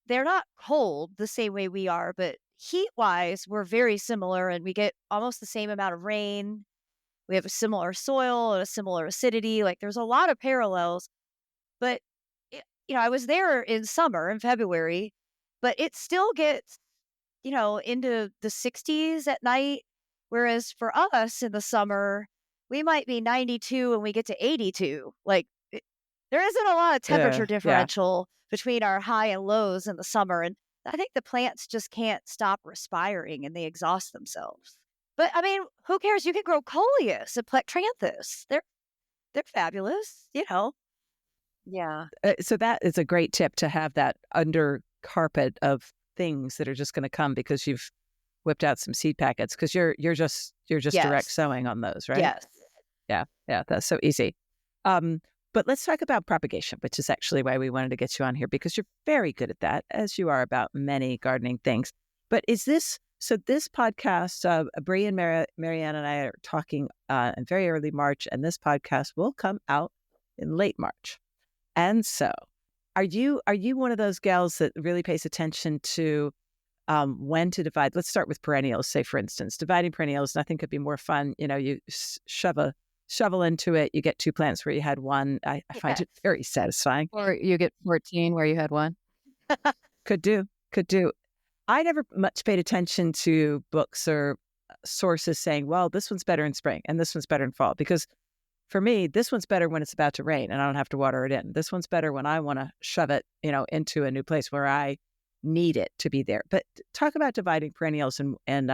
They're not cold the same way we are, but heat wise, we're very similar and we get almost the same amount of rain. We have a similar soil and a similar acidity. Like, there's a lot of parallels, but I was there in summer in February, but it still gets, into the 60s at night Whereas for us in the summer, we might be 92 and we get to 82. Like there isn't a lot of temperature Yeah. differential between our high and lows in the summer. And I think the plants just can't stop respiring and they exhaust themselves. But I mean, who cares? You can grow coleus and plectranthus. They're fabulous, you know. Yeah. So that is a great tip, to have that under carpet of things that are just going to come because you've whipped out some seed packets, because you're just direct Yes. sowing on those, right? Yes. Yeah, that's so easy. But let's talk about propagation, which is actually why we wanted to get you on here, because you're very good at that, as you are about many gardening things. But this podcast, Brie and Marianne and I are talking in very early March, and this podcast will come out in late March. And so, are you one of those gals that really pays attention to when to divide? Let's start with perennials. Say, for instance, dividing perennials. Nothing could be more fun. You know, you shove a shovel into it, you get 2 plants where you had one. I find it very satisfying. Or you get 14 where you had one. Could do. I never much paid attention to books or sources saying, well, this one's better in spring and this one's better in fall, because for me, this one's better when it's about to rain and I don't have to water it in. This one's better when I want to shove it, into a new place where I need it to be there. But talk about dividing perennials and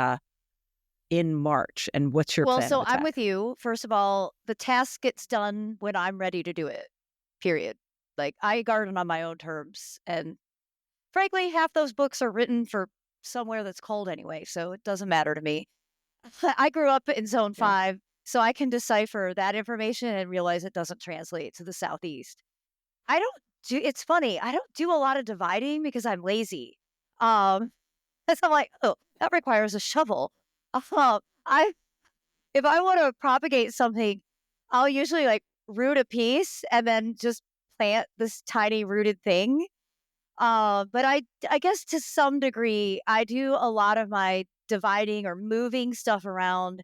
in March, and what's your plan? Well, so I'm with you. First of all, the task gets done when I'm ready to do it, period. Like I garden on my own terms. And frankly, half those books are written for somewhere that's cold anyway. So it doesn't matter to me. I grew up in zone 5, so I can decipher that information and realize it doesn't translate to the Southeast. It's funny. I don't do a lot of dividing because I'm lazy. So I'm like, oh, that requires a shovel. If I want to propagate something, I'll usually like root a piece and then just plant this tiny rooted thing. But I guess to some degree, I do a lot of my dividing or moving stuff around.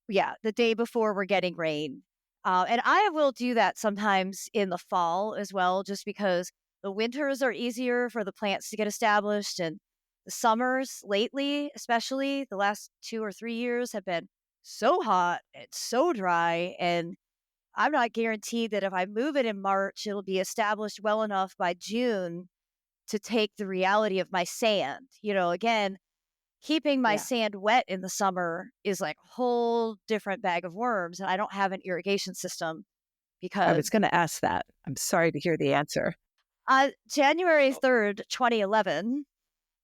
Yeah, the day before we're getting rain. And I will do that sometimes in the fall as well, just because the winters are easier for the plants to get established, and the summers lately, especially the last 2 or 3 years, have been so hot and so dry. And I'm not guaranteed that if I move it in March, it'll be established well enough by June to take the reality of my sand. Again, keeping my sand wet in the summer is like a whole different bag of worms. And I don't have an irrigation system because I was going to ask that. I'm sorry to hear the answer. January 3rd, 2011,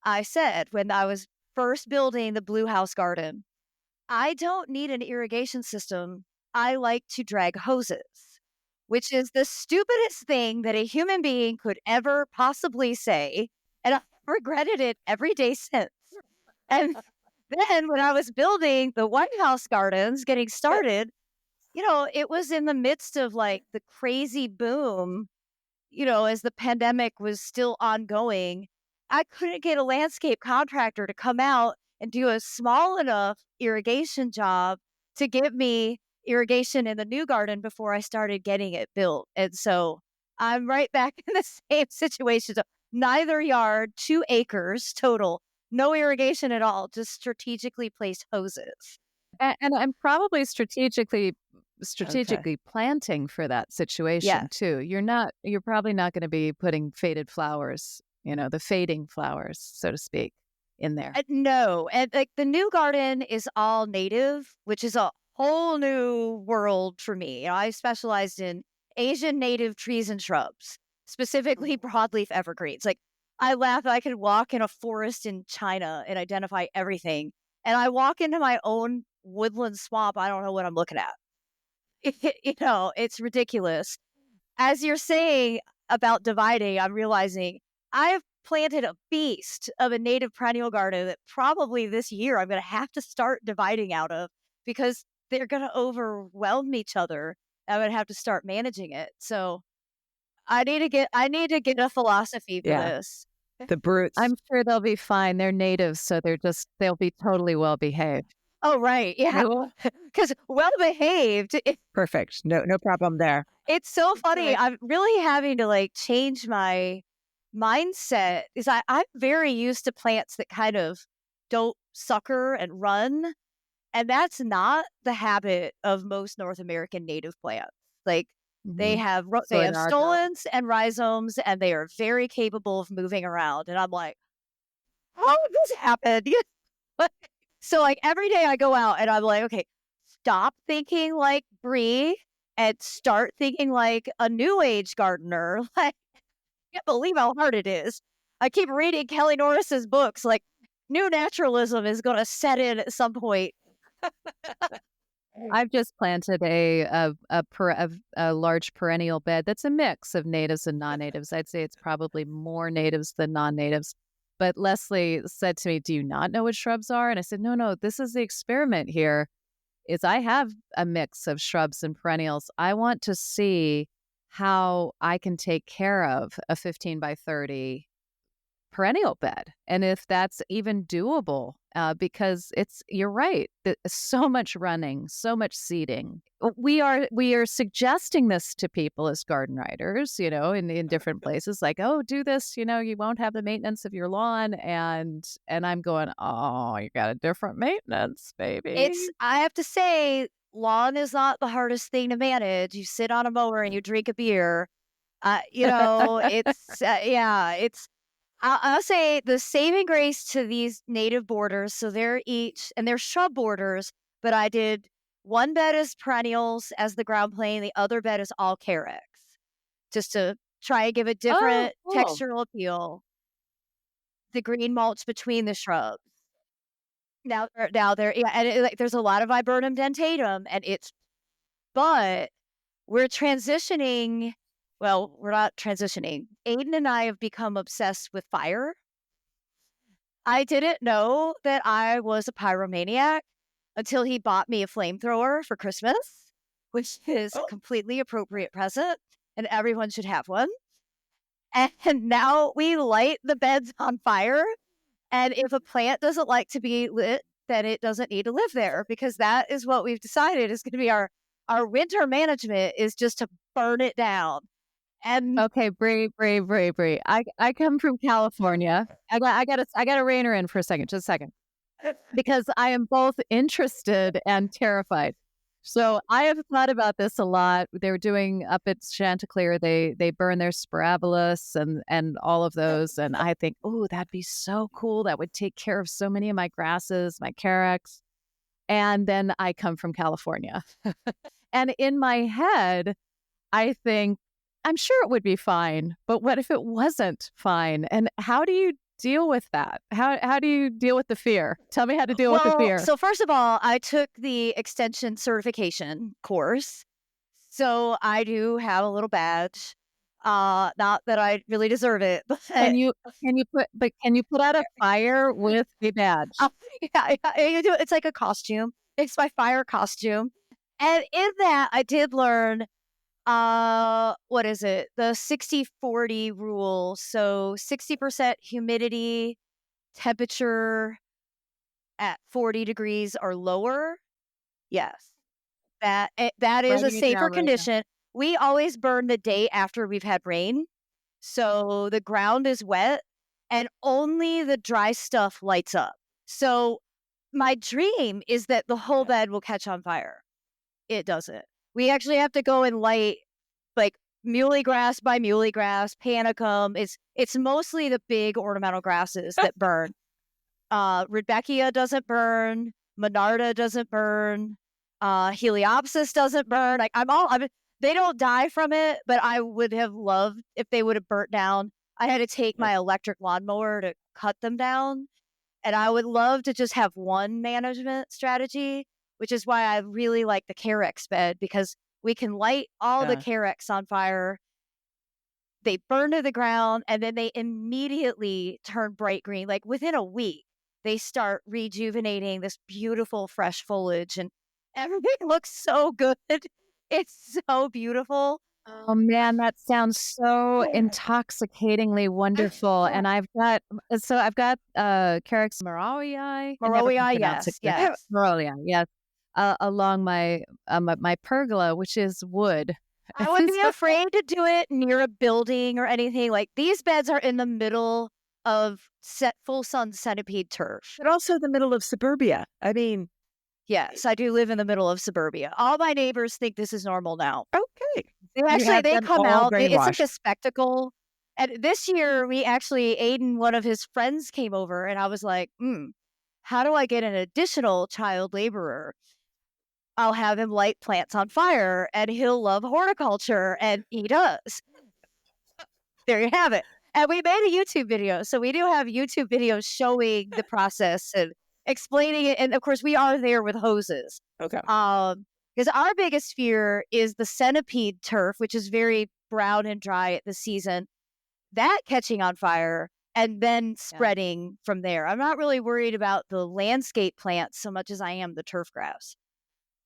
I said when I was first building the Blue House garden, I don't need an irrigation system. I like to drag hoses, which is the stupidest thing that a human being could ever possibly say. And I've regretted it every day since. And then when I was building the White House gardens, getting started, it was in the midst of like the crazy boom, as the pandemic was still ongoing. I couldn't get a landscape contractor to come out and do a small enough irrigation job to give me irrigation in the new garden before I started getting it built. And so I'm right back in the same situation. So neither yard, 2 acres total, no irrigation at all, just strategically placed hoses. And I'm probably strategically planting for that situation too. You're probably not going to be putting faded flowers, the fading flowers, so to speak, in there. No. And like the new garden is all native, which is a whole new world for me. I specialized in Asian native trees and shrubs, specifically broadleaf evergreens. Like I laugh, I could walk in a forest in China and identify everything. And I walk into my own woodland swamp, I don't know what I'm looking at. It's ridiculous. As you're saying about dividing, I'm realizing I've planted a beast of a native perennial garden that probably this year I'm going to have to start dividing out of because they're going to overwhelm each other. I'm going to have to start managing it. So I need to get a philosophy for this. The brutes. I'm sure they'll be fine. They're natives, so they'll be totally well behaved. Oh, right. Yeah. Because well behaved. Perfect. No problem there. It's so funny. I'm really having to like change my mindset because I'm very used to plants that kind of don't sucker and run. And that's not the habit of most North American native plants. Like they Mhm. have So in our house, stolons and rhizomes, and they are very capable of moving around. And I'm like, how did this happen? So like every day I go out and I'm like, okay, stop thinking like Brie and start thinking like a new age gardener. Like, I can't believe how hard it is. I keep reading Kelly Norris's books. Like, new naturalism is going to set in at some point. I've just planted a large perennial bed that's a mix of natives and non-natives. I'd say it's probably more natives than non-natives. But Leslie said to me, "Do you not know what shrubs are?" And I said, "No, no. This is the experiment here. Is I have a mix of shrubs and perennials. I want to see how I can take care of a 15 by 30 perennial bed and if that's even doable, because you're right, so much running, so much seeding. We are suggesting this to people as garden writers, in different places, like, oh, do this, you won't have the maintenance of your lawn. And I'm going, oh, you got a different maintenance, baby. I have to say, lawn is not the hardest thing to manage. You sit on a mower and you drink a beer. I'll say the saving grace to these native borders. So they're shrub borders, but I did one bed is perennials as the ground plane. The other bed is all carex, just to try and give a Oh, different cool. textural appeal. The green mulch between the shrubs. Now there, yeah, and like there's a lot of viburnum dentatum, but we're transitioning. Well, we're not transitioning. Aiden and I have become obsessed with fire. I didn't know that I was a pyromaniac until he bought me a flamethrower for Christmas, which is a Oh, completely appropriate present, and everyone should have one. And now we light the beds on fire. And if a plant doesn't like to be lit, then it doesn't need to live there, because that is what we've decided is going to be our winter management, is just to burn it down. And Okay, Brie. I come from California. I gotta rein her in for a second, just a second, because I am both interested and terrified. So I have thought about this a lot. They're doing up at Chanticleer. They burn their spirabolus and all of those, and I think, oh, that'd be so cool. That would take care of so many of my grasses, my carex. And then I come from California, and in my head, I think, I'm sure it would be fine, but what if it wasn't fine? And how do you deal with that? How do you deal with the fear? Tell me how to deal with the well, fear. so first of all, I took the extension certification course. So I do have a little badge. Not that I really deserve it, but Can you put out a fire with a badge? uh, you do it's like a costume. It's my fire costume. And in that I did learn what is it? The 60-40 rule. So 60% humidity, temperature at 40 degrees or lower. Yes. That is a Writing it safer down right now. condition. We always burn the day after we've had rain. So the ground is wet and only the dry stuff lights up. So my dream is that the whole bed will catch on fire. It doesn't. We actually have to go and light like muley grass by muley grass, panicum. It's mostly the big ornamental grasses that burn. Rudbeckia doesn't burn. Monarda doesn't burn. Heliopsis doesn't burn. Like they don't die from it, but I would have loved if they would have burnt down. I had to take my electric lawnmower to cut them down. And I would love to just have one management strategy, which is why I really like the carex bed, because we can light all the yeah. carex on fire. They burn to the ground and then they immediately turn bright green. Like within a week, they start rejuvenating this beautiful fresh foliage and everything looks so good. It's so beautiful. Oh man, that sounds so intoxicatingly wonderful. And I've got Carex Morawii. I never can Moroi, pronounce it yes, correctly. yes. Morawii, yes. Along my pergola, which is wood. I would be afraid to do it near a building or anything. Like these beds are in the middle of full sun centipede turf. But also the middle of suburbia. I mean, Yes, I do live in the middle of suburbia. All my neighbors think this is normal now. Okay. They Them come all out. It's like brainwashed. a spectacle. And this year, we actually, Aiden, one of his friends, came over, and I was like, how do I get an additional child laborer? I'll have him light plants on fire, and he'll love horticulture, and he does. There you have it. And we made a YouTube video. So we do have YouTube videos showing the process and explaining it. And of course, we are there with hoses. Okay. Because our biggest fear is the centipede turf, which is very brown and dry at the season, that catching on fire and then spreading from there. I'm not really worried about the landscape plants so much as I am the turf grass.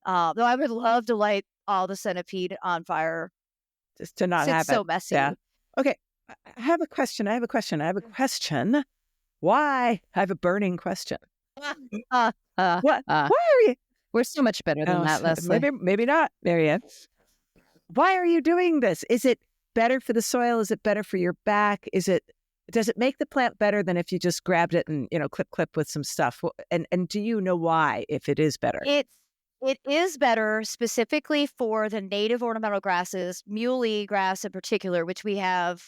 Though I would love to light all the centipede on fire. Just to not have It's so it. messy. Yeah. Okay. I have a question. Why? I have a burning question. What? Why are you? We're so much better than that, Leslie. Maybe not, Marianne. Why are you doing this? Is it better for the soil? Is it better for your back? Does it make the plant better than if you just grabbed it and, clip with some stuff? And do you know why, if it is better? It is better specifically for the native ornamental grasses, muley grass in particular, which we have,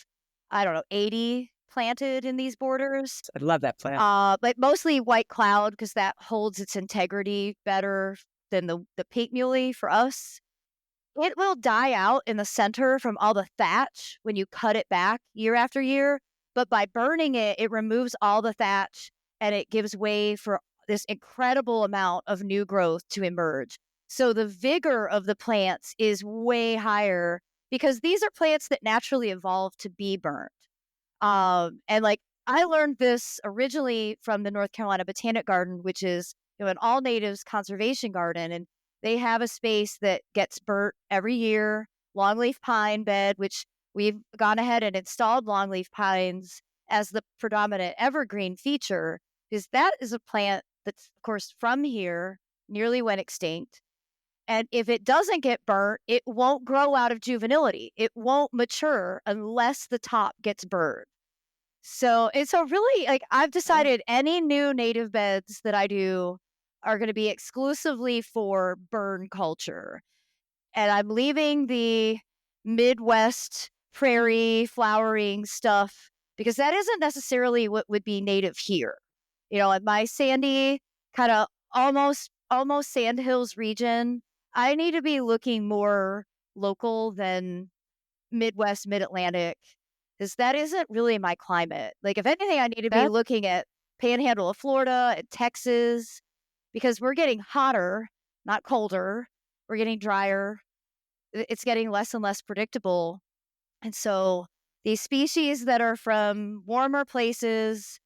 80 planted in these borders. I love that plant. But mostly white cloud because that holds its integrity better than the pink muley for us. It will die out in the center from all the thatch when you cut it back year after year. But by burning it, it removes all the thatch and it gives way for this incredible amount of new growth to emerge. So the vigor of the plants is way higher because these are plants that naturally evolved to be burnt. And like I learned this originally from the North Carolina Botanic Garden, which is an all natives conservation garden. And they have a space that gets burnt every year, longleaf pine bed, which we've gone ahead and installed longleaf pines as the predominant evergreen feature, because that is a plant that's, of course, from here, nearly went extinct. And if it doesn't get burnt, it won't grow out of juvenility. It won't mature unless the top gets burned. So it's a really, I've decided any new native beds that I do are going to be exclusively for burn culture. And I'm leaving the Midwest prairie flowering stuff because that isn't necessarily what would be native here. At my sandy kind of almost Sandhills region, I need to be looking more local than Midwest, Mid-Atlantic, because that isn't really my climate. Like, if anything, I need to be looking at Panhandle of Florida and Texas, because we're getting hotter, not colder. We're getting drier. It's getting less and less predictable. And so these species that are from warmer places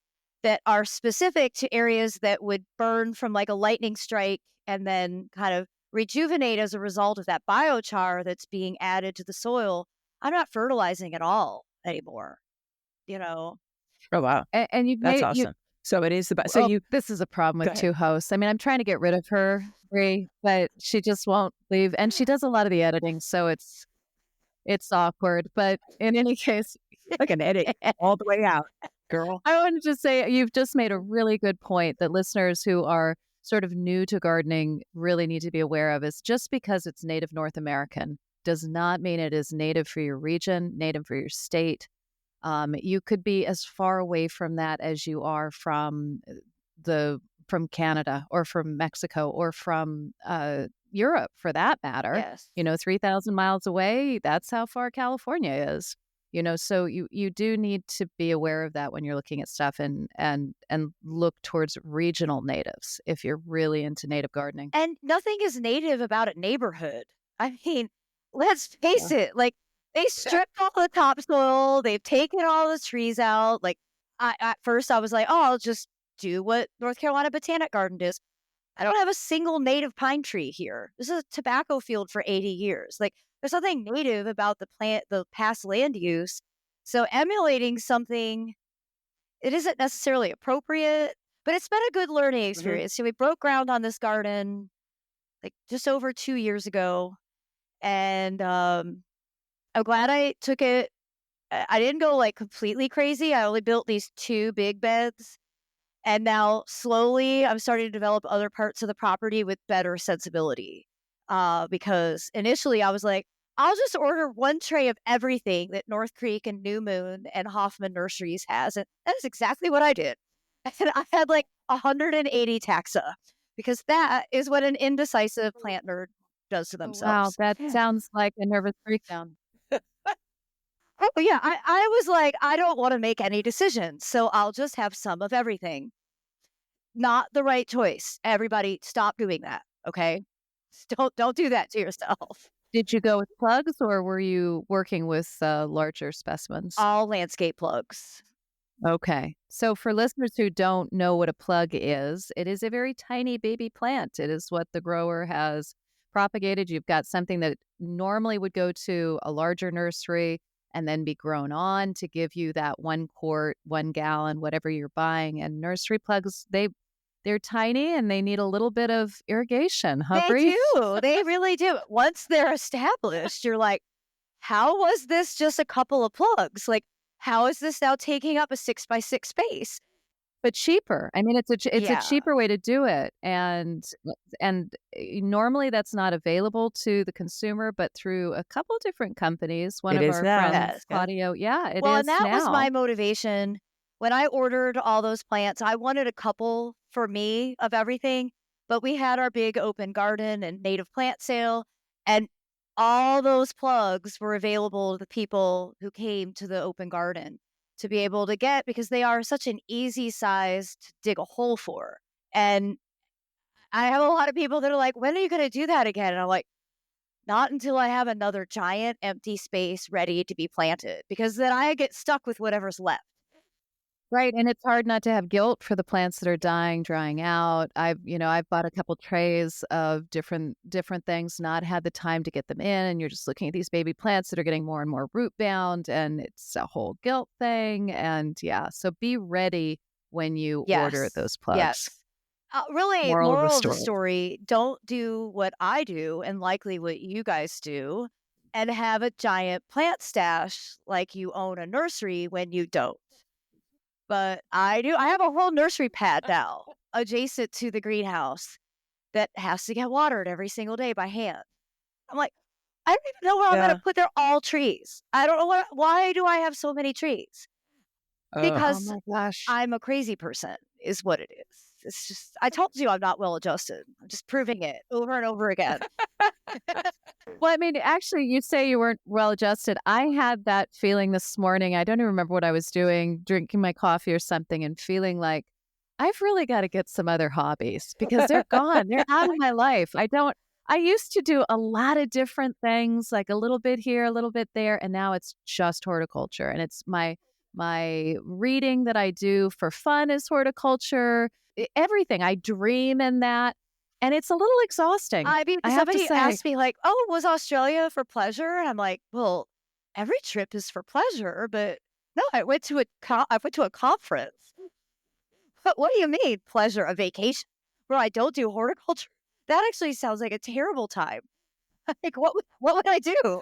that are specific to areas that would burn from like a lightning strike and then kind of rejuvenate as a result of that biochar that's being added to the soil, I'm not fertilizing at all anymore. Oh, wow. And you've That's made awesome. So it is this is a problem with two hosts. I mean, I'm trying to get rid of her, Brie, but she just won't leave. And she does a lot of the editing, so it's awkward. But in any case, I can edit all the way out, girl. I wanted to say you've just made a really good point that listeners who are sort of new to gardening really need to be aware of is just because it's native North American does not mean it is native for your region, native for your state. You could be as far away from that as you are from Canada or from Mexico or from Europe, for that matter. Yes. 3,000 miles away, that's how far California is. So you do need to be aware of that when you're looking at stuff and look towards regional natives if you're really into native gardening. And nothing is native about a neighborhood. I mean, let's face it, like they stripped all the topsoil, they've taken all the trees out. Like at first I was like, oh, I'll just do what North Carolina Botanic Garden does. I don't have a single native pine tree here. This is a tobacco field for 80 years. Like there's nothing native about the past land use. So emulating something, it isn't necessarily appropriate, but it's been a good learning experience. So we broke ground on this garden like just over 2 years ago. And I'm glad I took it. I didn't go like completely crazy. I only built these 2 big beds. And now slowly I'm starting to develop other parts of the property with better sensibility. Because initially I was like, I'll just order one tray of everything that North Creek and New Moon and Hoffman Nurseries has. And that is exactly what I did. And I had like 180 taxa because that is what an indecisive plant nerd does to Wow, themselves. that sounds like a nervous breakdown. Oh, yeah. I was like, I don't want to make any decisions. So I'll just have some of everything. Not the right choice. Everybody stop doing that. Okay. Don't do that to yourself. Did you go with plugs or were you working with larger specimens? All landscape plugs. Okay. So for listeners who don't know what a plug is, it is a very tiny baby plant. It is what the grower has propagated. You've got something that normally would go to a larger nursery and then be grown on to give you that 1 quart, 1 gallon, whatever you're buying. And nursery plugs, they're tiny and they need a little bit of irrigation, huh, They Brie? do. They really do. Once they're established, you're like, how was this just a couple of plugs? Like, how is this now taking up a 6x6 space? But cheaper. I mean, it's a Yeah. cheaper way to do it, and normally that's not available to the consumer, but through a couple different companies. One It of is our now. friends, Yes. Yeah. Claudio, yeah, it Well, is and that was my now. motivation. When I ordered all those plants, I wanted a couple for me of everything, but we had our big open garden and native plant sale, and all those plugs were available to the people who came to the open garden to be able to get because they are such an easy size to dig a hole for. And I have a lot of people that are like, when are you going to do that again? And I'm like, not until I have another giant empty space ready to be planted, because then I get stuck with whatever's left. Right, and it's hard not to have guilt for the plants that are dying, drying out. I've bought a couple trays of different things, not had the time to get them in, and you're just looking at these baby plants that are getting more and more root bound, and it's a whole guilt thing. And yeah, so be ready when you order Yes. those plugs. Yes. Really, Moral of the moral of the story. story, don't do what I do and likely what you guys do and have a giant plant stash like you own a nursery when you don't. But I do. I have a whole nursery pad now adjacent to the greenhouse that has to get watered every single day by hand. I'm like, I don't even know where I'm going Yeah. to put. They're all trees. I don't know why do I have so many trees? Oh. Oh Because my gosh. I'm a crazy person is what it is. It's just, I told you I'm not well adjusted. I'm just proving it over and over again. Well, I mean, actually, you say you weren't well adjusted. I had that feeling this morning. I don't even remember what I was doing, drinking my coffee or something, and feeling like I've really got to get some other hobbies because they're gone. They're out of my life. I used to do a lot of different things, like a little bit here, a little bit there, and now it's just horticulture. And it's my reading that I do for fun is horticulture. Everything. I dream in that. And it's a little exhausting. I mean, I have to somebody say. asked me like, "Oh, was Australia for pleasure?" And I'm like, "Well, every trip is for pleasure, but no, I went to a conference." But what do you mean, pleasure? A vacation where I don't do horticulture? That actually sounds like a terrible time. Like, what would I do?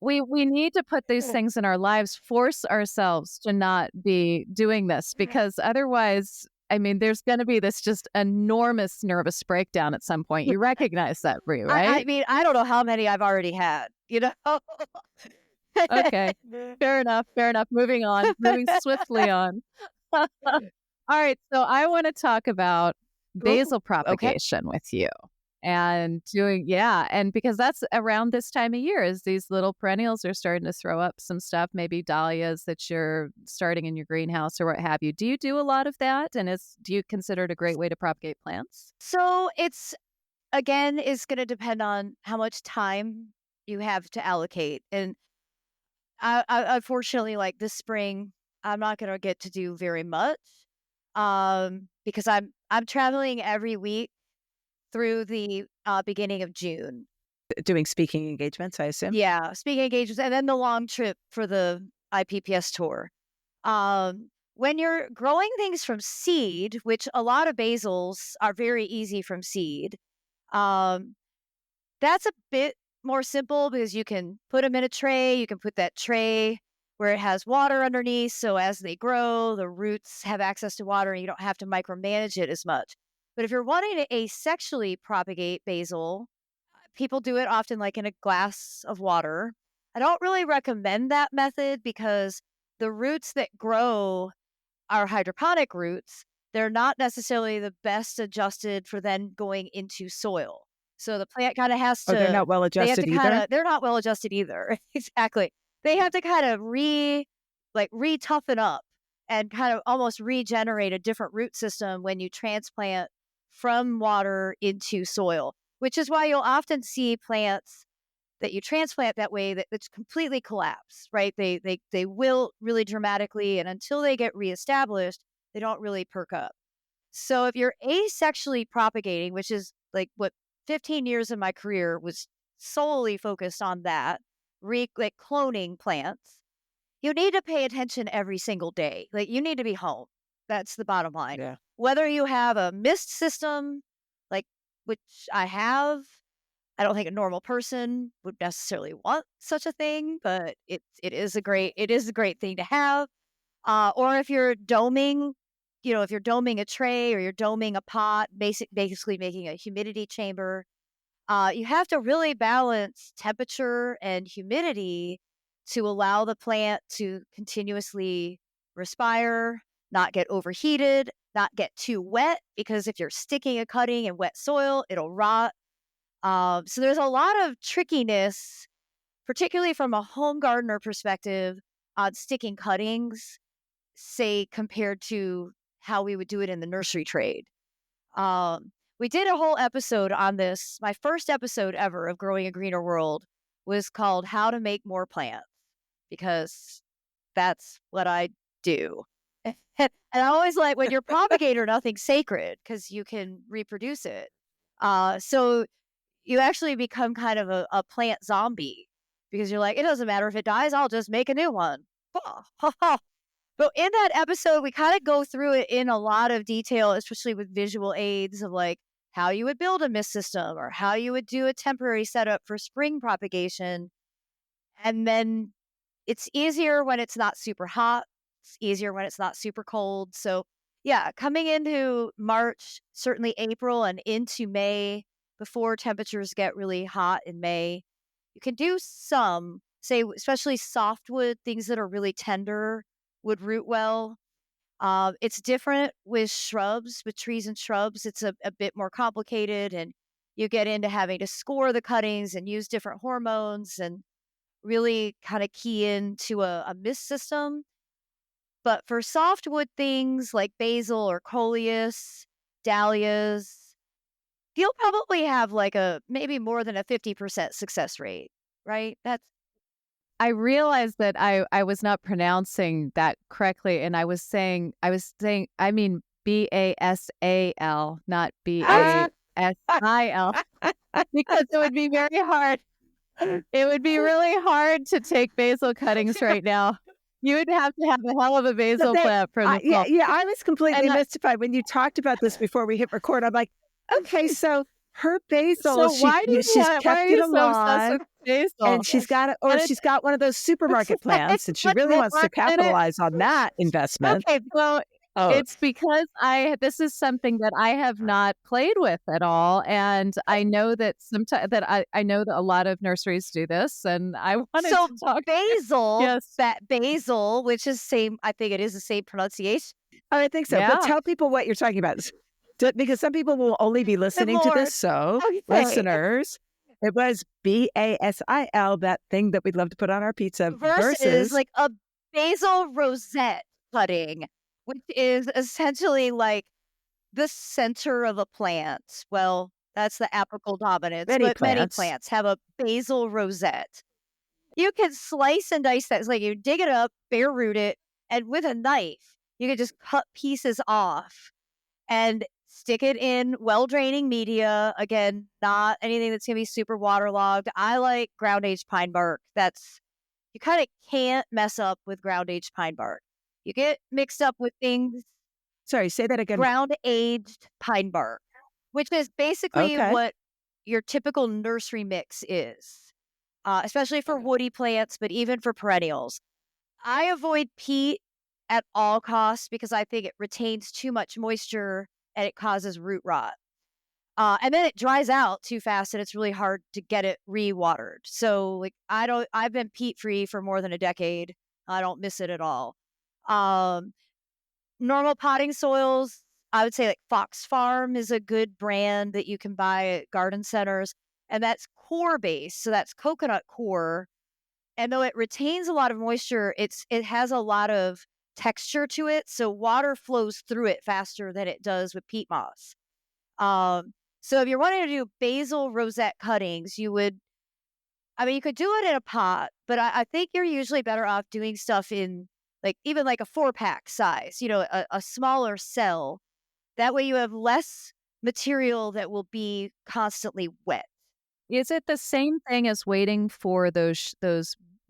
We need to put these things in our lives, force ourselves to not be doing this because otherwise, I mean, there's going to be this just enormous nervous breakdown at some point. You recognize that, Brie, I right? mean, I don't know how many I've already had, you know? Okay. Fair enough. Fair enough. Moving on. Moving swiftly on. All right. So I want to talk about basil Okay. propagation with you. And and because that's around this time of year as these little perennials are starting to throw up some stuff, maybe dahlias that you're starting in your greenhouse or what have you. Do you do a lot of that? And do you consider it a great way to propagate plants? So it's, again, is going to depend on how much time you have to allocate. And unfortunately, like this spring, I'm not going to get to do very much because I'm traveling every week through the beginning of June. Doing speaking engagements, I assume. Yeah, speaking engagements, and then the long trip for the IPPS tour. When you're growing things from seed, which a lot of basils are very easy from seed, um, that's a bit more simple because you can put them in a tray. You can put that tray where it has water underneath. So as they grow, the roots have access to water and you don't have to micromanage it as much. But if you're wanting to asexually propagate basil, people do it often like in a glass of water. I don't really recommend that method because the roots that grow are hydroponic roots. They're not necessarily the best adjusted for then going into soil. So the plant kind of has Oh, they're to, not well they have to adjusted kind either? of, they're not well adjusted either. Exactly. They have to kind of re-toughen up and kind of almost regenerate a different root system when you transplant from water into soil, which is why you'll often see plants that you transplant that way that's completely collapse, right? They wilt really dramatically, and until they get reestablished, they don't really perk up. So if you're asexually propagating, which is like what 15 years of my career was solely focused on that, like cloning plants, you need to pay attention every single day. Like you need to be home. That's the bottom line. Yeah. Whether you have a mist system, like which I have, I don't think a normal person would necessarily want such a thing, but it is a great thing to have. Or if you're doming, if you're doming a tray or you're doming a pot, basically making a humidity chamber, you have to really balance temperature and humidity to allow the plant to continuously respire, not get overheated, not get too wet, because if you're sticking a cutting in wet soil, it'll rot. So there's a lot of trickiness, particularly from a home gardener perspective, on sticking cuttings, say, compared to how we would do it in the nursery trade. We did a whole episode on this. My first episode ever of Growing a Greener World was called How to Make More Plants, because that's what I do. And I always like, when you're propagator, nothing's sacred because you can reproduce it. So you actually become kind of a plant zombie because you're like, it doesn't matter if it dies, I'll just make a new one. But in that episode, we kind of go through it in a lot of detail, especially with visual aids of like how you would build a mist system or how you would do a temporary setup for spring propagation. And then it's easier when it's not super hot. It's easier when it's not super cold. So yeah, coming into March, certainly April and into May, before temperatures get really hot in May, you can do some, say, especially softwood, things that are really tender would root well. It's different with shrubs, with trees and shrubs. It's a bit more complicated, and you get into having to score the cuttings and use different hormones and really kind of key into a mist system. But for softwood things like basil or coleus, dahlias, you'll probably have like a maybe more than a 50% success rate, right? I realized that I was not pronouncing that correctly, and I was saying I mean BASAL, not BASIL, because it would be very hard. It would be really hard to take basil cuttings right now. You would have to have a hell of a basil plant for the fall. Yeah, I was completely And mystified when you talked about this before we hit record. I'm like, okay, so her basil, so why are kept you it so obsessed alive, with basil? and she's got she's got one of those supermarket plants, and she really wants to capitalize on that investment. Okay, well, Oh, it's because this is something that I have not played with at all, and I know that sometimes I know that a lot of nurseries do this, and I wanted So to talk. basil, Yes. basil, which is same, I think it is the same pronunciation. I think so. Yeah. But tell people what you're talking about, because some people will only be listening to this. So, Okay. listeners, it was BASIL, that thing that we'd love to put on our pizza, versus like a basil rosette cutting, which is essentially like the center of a plant. Well, that's the apical dominance, but many plants have a basil rosette. You can slice and dice that. It's like you dig it up, bare root it, and with a knife, you can just cut pieces off and stick it in well-draining media. Again, not anything that's going to be super waterlogged. I like ground-aged pine bark. You kind of can't mess up with ground-aged pine bark. You get mixed up with things. Sorry, say that again. Ground-aged pine bark, which is basically what your typical nursery mix is, especially for woody plants, but even for perennials. I avoid peat at all costs because I think it retains too much moisture and it causes root rot. And then it dries out too fast and it's really hard to get it re-watered. So like I've been peat free for more than a decade. I don't miss it at all. Um, Normal potting soils, I would say like Fox Farm is a good brand that you can buy at garden centers. And that's core based. So that's coconut core. And though it retains a lot of moisture, it has a lot of texture to it. So water flows through it faster than it does with peat moss. So if you're wanting to do basil rosette cuttings, you could do it in a pot, but I think you're usually better off doing stuff in like even like a 4-pack size, a smaller cell. That way you have less material that will be constantly wet. Is it the same thing as waiting for those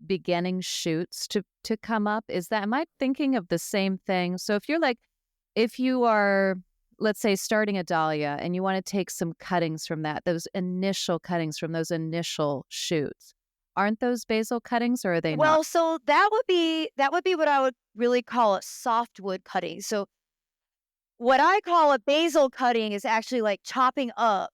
beginning shoots to come up? Am I thinking of the same thing? So if you are, let's say, starting a dahlia and you want to take some cuttings from those initial cuttings from those initial shoots, aren't those basil cuttings or are they not? Well, so that would be what I would really call a softwood cutting. So what I call a basil cutting is actually like chopping up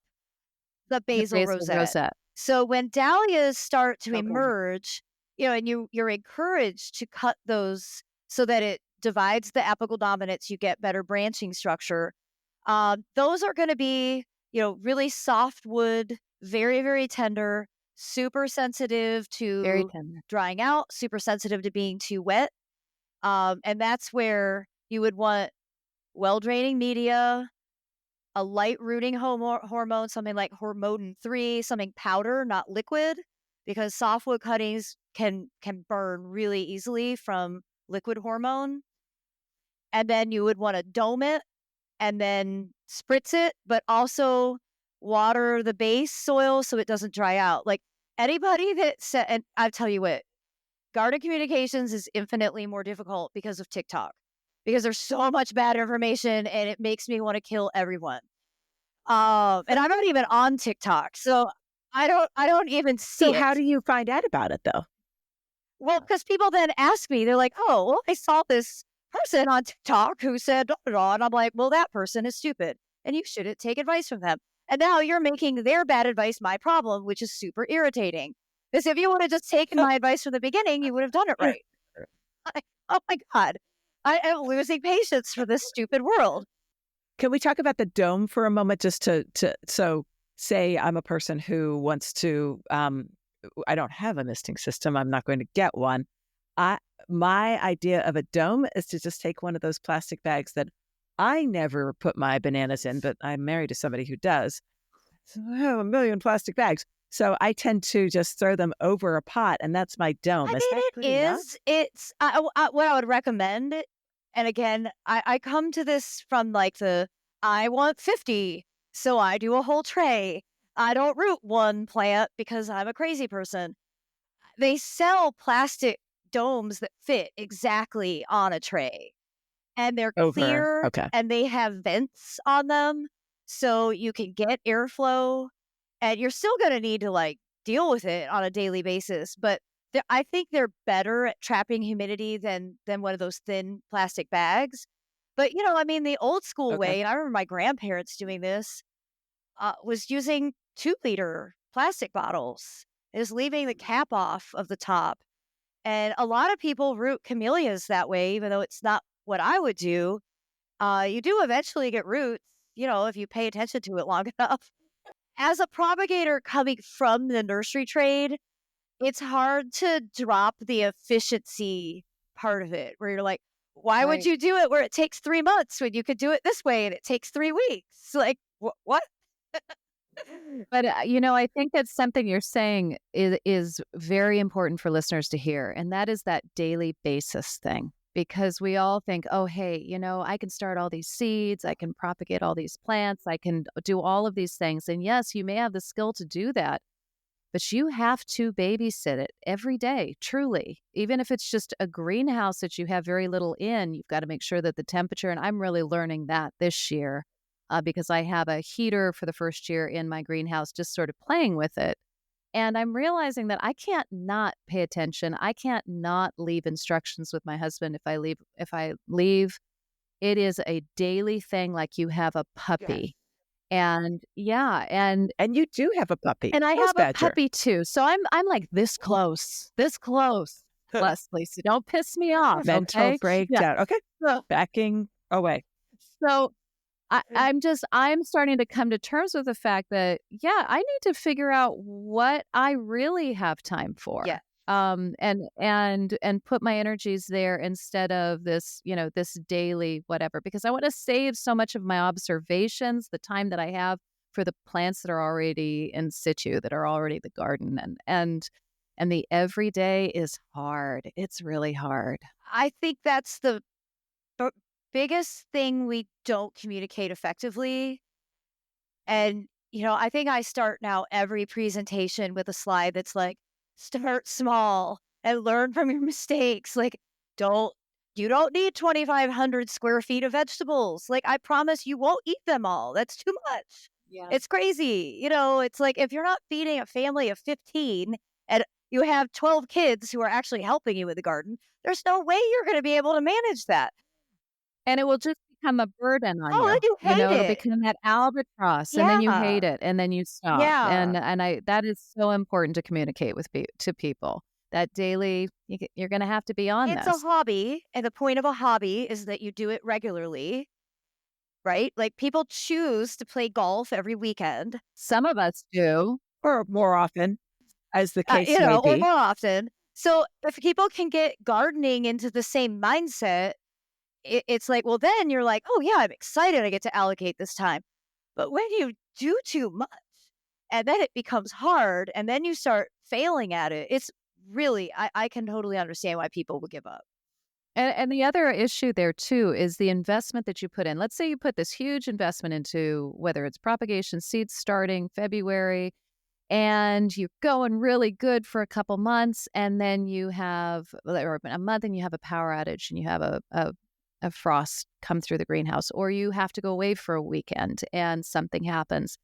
the The basil basil rosette. rosette. So when dahlias start to Okay. emerge, and you're encouraged to cut those so that it divides the apical dominance, you get better branching structure. Those are going to be, really soft wood, very, very tender, super sensitive Very to tender. drying out, super sensitive to being too wet. And that's where you would want well draining media, a light rooting hormone, something like hormone 3, something powder, not liquid, because softwood cuttings can burn really easily from liquid hormone. And then you would want to dome it and then spritz it, but also water the base soil so it doesn't dry out. Like anybody that said, and I tell you what, garden communications is infinitely more difficult because of TikTok, because there's so much bad information and it makes me want to kill everyone. And I'm not even on TikTok, so I don't even see So it. how do you find out about it though? Well, because people then ask me, they're like, "Oh, well, I saw this person on TikTok who said blah, blah, blah," and I'm like, "Well, that person is stupid, and you shouldn't take advice from them." And now you're making their bad advice my problem, which is super irritating. Because if you would have just taken my advice from the beginning, you would have done it right. Oh my God, I am losing patience for this stupid world. Can we talk about the dome for a moment just so say I'm a person who wants to I don't have a misting system. I'm not going to get one. My idea of a dome is to just take one of those plastic bags that I never put my bananas in, but I'm married to somebody who does. So I have a million plastic bags. So I tend to just throw them over a pot, and that's my dome. I Is mean, that it good enough? is. What I would recommend. And again, I come to this from like I want 50, so I do a whole tray. I don't root one plant because I'm a crazy person. They sell plastic domes that fit exactly on a tray, and they're Over. clear Okay. and they have vents on them, so you can get airflow, and you're still going to need to like deal with it on a daily basis, but I think they're better at trapping humidity than one of those thin plastic bags. But the old school Okay. way, and I remember my grandparents doing this, was using 2-liter plastic bottles, is leaving the cap off of the top. And a lot of people root camellias that way, even though it's not what I would do. You do eventually get roots, if you pay attention to it long enough. As a propagator coming from the nursery trade, it's hard to drop the efficiency part of it, where you're like, why would Right. you do it where it takes 3 months when you could do it this way and it takes 3 weeks? Like, what? But I think that's something you're saying is very important for listeners to hear, and that is that daily basis thing. Because we all think, oh, hey, I can start all these seeds, I can propagate all these plants, I can do all of these things. And yes, you may have the skill to do that, but you have to babysit it every day, truly. Even if it's just a greenhouse that you have very little in, you've got to make sure that the temperature, and I'm really learning that this year because I have a heater for the first year in my greenhouse, just sort of playing with it. And I'm realizing that I can't not pay attention. I can't not leave instructions with my husband if I leave, it is a daily thing like you have a puppy. And yeah, And you do have a puppy. and I Rose have a Badger. puppy too. So I'm like this close. Leslie, so don't piss me off, Mental okay? Yeah. breakdown. Okay. So, Backing away. so I'm starting to come to terms with the fact that, yeah, I need to figure out what I really have time for. Yeah. And put my energies there instead of this, this daily whatever, because I want to save so much of my observations, the time that I have for the plants that are already in situ, that are already the garden, and the everyday is hard. It's really hard. I think that's the biggest thing we don't communicate effectively. And, I think I start now every presentation with a slide that's like, start small and learn from your mistakes. Like, you don't need 2,500 square feet of vegetables. Like, I promise you won't eat them all. That's too much. Yeah. It's crazy. It's like if you're not feeding a family of 15 and you have 12 kids who are actually helping you with the garden, there's no way you're going to be able to manage that. And it will just become a burden on Oh, you. and you hate It'll it. become that albatross, and then you Yeah. hate it, and then you stop. Yeah. And that is so important to communicate to people. That daily, you're going to have to be on It's this. a hobby, and the point of a hobby is that you do it regularly, right? Like people choose to play golf every weekend, Some of us do. Or more often, as the case may or be. more often. So if people can get gardening into the same mindset, it's like, well, then you're like, oh yeah, I'm excited I get to allocate this time. But when you do too much, and then it becomes hard, and then you start failing at it, it's really, I can totally understand why people would give up. And the other issue there too is the investment that you put in. Let's say you put this huge investment into whether it's propagation, seeds starting February, and you're going really good for a couple months, and then you have, or a month, and you have a power outage, and you have a frost come through the greenhouse, or you have to go away for a weekend and something happens.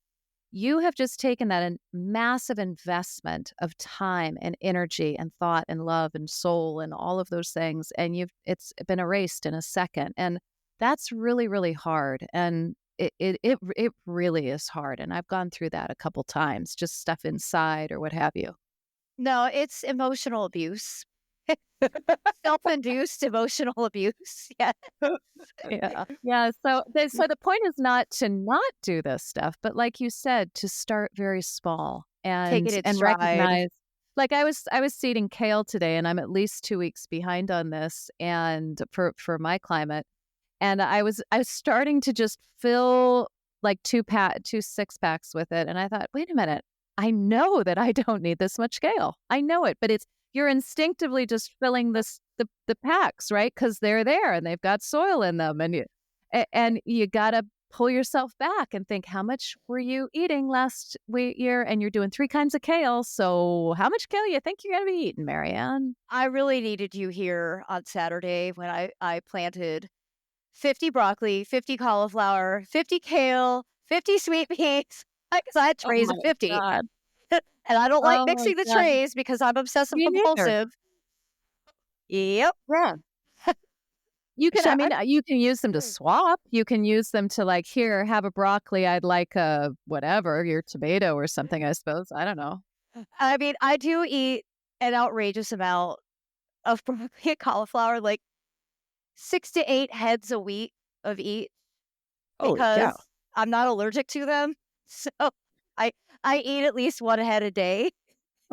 You have just taken that massive investment of time and energy and thought and love and soul and all of those things, and it's been erased in a second. And that's really, really hard. And it really is hard. And I've gone through that a couple times, just stuff inside or what have you. No, it's emotional abuse. Self-induced emotional abuse. Yeah. Yeah. So the point is not to not do this stuff, but like you said, to start very small Take it in and stride. recognize. Like I was seeding kale today, and I'm at least 2 weeks behind on this, and for my climate, and I was starting to just fill like two 6-packs with it, and I thought, wait a minute, I know that I don't need this much kale. I know it, but you're instinctively just filling the packs, right? Because they're there and they've got soil in them, and you gotta pull yourself back and think, how much were you eating last year? And you're doing 3 kinds of kale, so how much kale you think you're gonna be eating, Marianne? I really needed you here on Saturday when I planted 50 broccoli, 50 cauliflower, 50 kale, 50 sweet peas, because I had trays of 50. God. And I don't like Oh my mixing the God. trays because I'm obsessive Me neither. compulsive. Yep. Yeah. You can, you can use them to swap. You can use them to like, here, have a broccoli. I'd like a whatever, your tomato or something, I suppose. I don't know. I mean, I do eat an outrageous amount of broccoli and cauliflower, like 6 to 8 heads a week of each, Holy because cow. I'm not allergic to them. So I eat at least 1 head a day.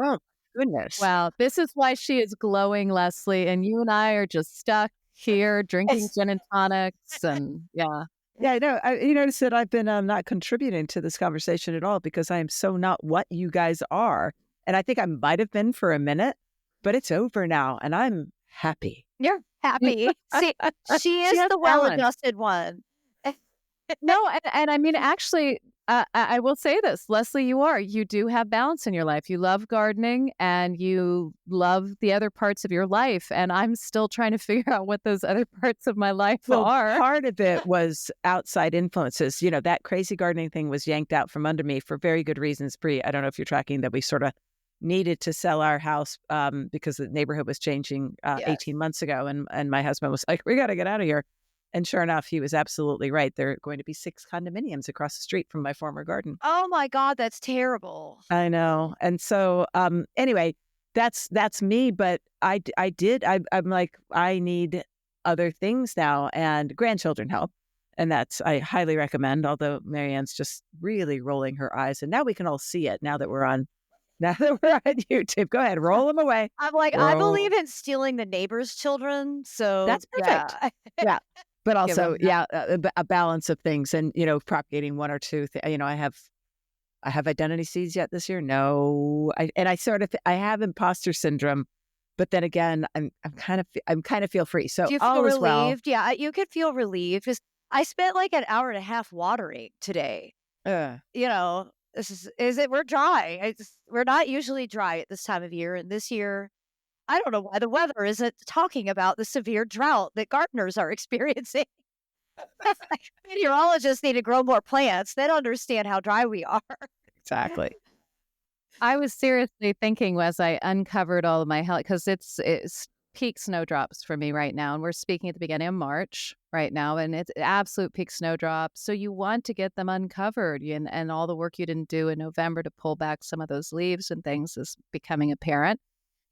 Oh, goodness. Wow. This is why she is glowing, Leslie. And you and I are just stuck here drinking gin and tonics. And yeah. Yeah, I know. You notice that I've been not contributing to this conversation at all because I am so not what you guys are. And I think I might have been for a minute, but it's over now. And I'm happy. You're happy. See, she is has the well-adjusted one. No, and I mean, actually, I will say this, Leslie, you do have balance in your life. You love gardening and you love the other parts of your life. And I'm still trying to figure out what those other parts of my life are. Part of it was outside influences. That crazy gardening thing was yanked out from under me for very good reasons, Brie. I don't know if you're tracking that we sort of needed to sell our house because the neighborhood was changing Yes. 18 months ago. And my husband was like, we got to get out of here. And sure enough, he was absolutely right. There are going to be 6 condominiums across the street from my former garden. Oh my God, that's terrible. I know. And so anyway, that's me. But I'm like, I need other things now, and grandchildren help. And I highly recommend, although Marianne's just really rolling her eyes. And now we can all see it now that we're on YouTube. Go ahead, roll them away. I'm like, I believe in stealing the neighbor's children. So That's perfect. yeah. Yeah. But also, them that. a balance of things, and propagating one or two. I have identity seeds yet this year. No, I have imposter syndrome, but then again, I'm kind of feel free. So Do you feel all is relieved? well. Yeah, you could feel relieved because I spent like an hour and a half watering today. We're dry. We're not usually dry at this time of year, and this year, I don't know why the weather isn't talking about the severe drought that gardeners are experiencing. Meteorologists need to grow more plants. They don't understand how dry we are. Exactly. I was seriously thinking as I uncovered all of my health, because it's peak snowdrops for me right now. And we're speaking at the beginning of March right now, and it's absolute peak snowdrops. So you want to get them uncovered, and all the work you didn't do in November to pull back some of those leaves and things is becoming apparent.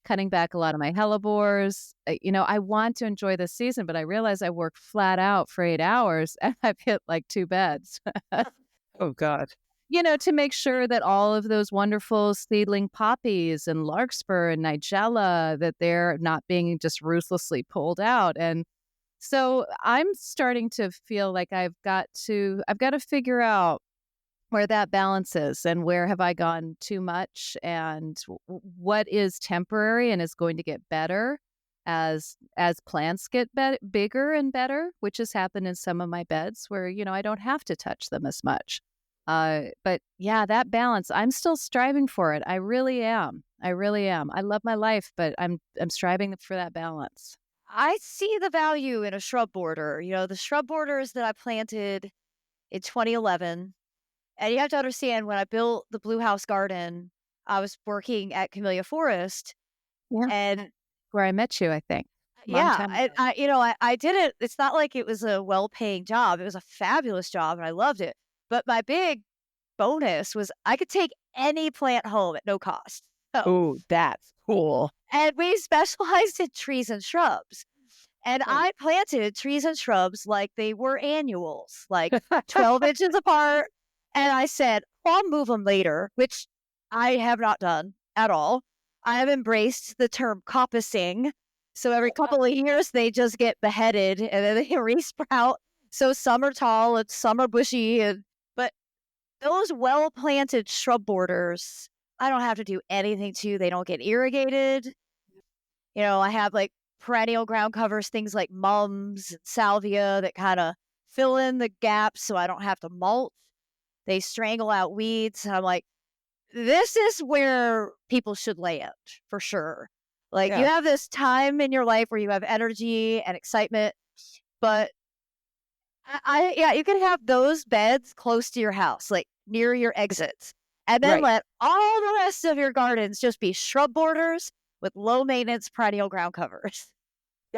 Cutting back a lot of my hellebores. I want to enjoy the season, but I realize I work flat out for 8 hours and I've hit like 2 beds. Oh God. To make sure that all of those wonderful seedling poppies and larkspur and nigella, that they're not being just ruthlessly pulled out. And so I'm starting to feel like I've got to figure out where that balance is, and where have I gone too much, and what is temporary and is going to get better as plants get bigger and better, which has happened in some of my beds where, I don't have to touch them as much. But yeah, that balance, I'm still striving for it. I really am. I love my life, but I'm striving for that balance. I see the value in a shrub border. The shrub borders that I planted in 2011. And you have to understand, when I built the Blue House Garden, I was working at Camellia Forest. Yeah. And where I met you, I think. And I did it. It's not like it was a well-paying job. It was a fabulous job, and I loved it. But my big bonus was I could take any plant home at no cost. Oh, that's cool. And we specialized in trees and shrubs. And I planted trees and shrubs like they were annuals, like 12 inches apart. And I said, I'll move them later, which I have not done at all. I have embraced the term coppicing. So every couple of years, they just get beheaded and then they resprout. So some are tall and some are bushy. But those well-planted shrub borders, I don't have to do anything to. They don't get irrigated. I have like perennial ground covers, things like mums and salvia that kind of fill in the gaps so I don't have to mulch. They strangle out weeds. And I'm like, this is where people should land for sure. Like you have this time in your life where you have energy and excitement, but you can have those beds close to your house, like near your exits, and then let all the rest of your gardens just be shrub borders with low maintenance perennial ground covers.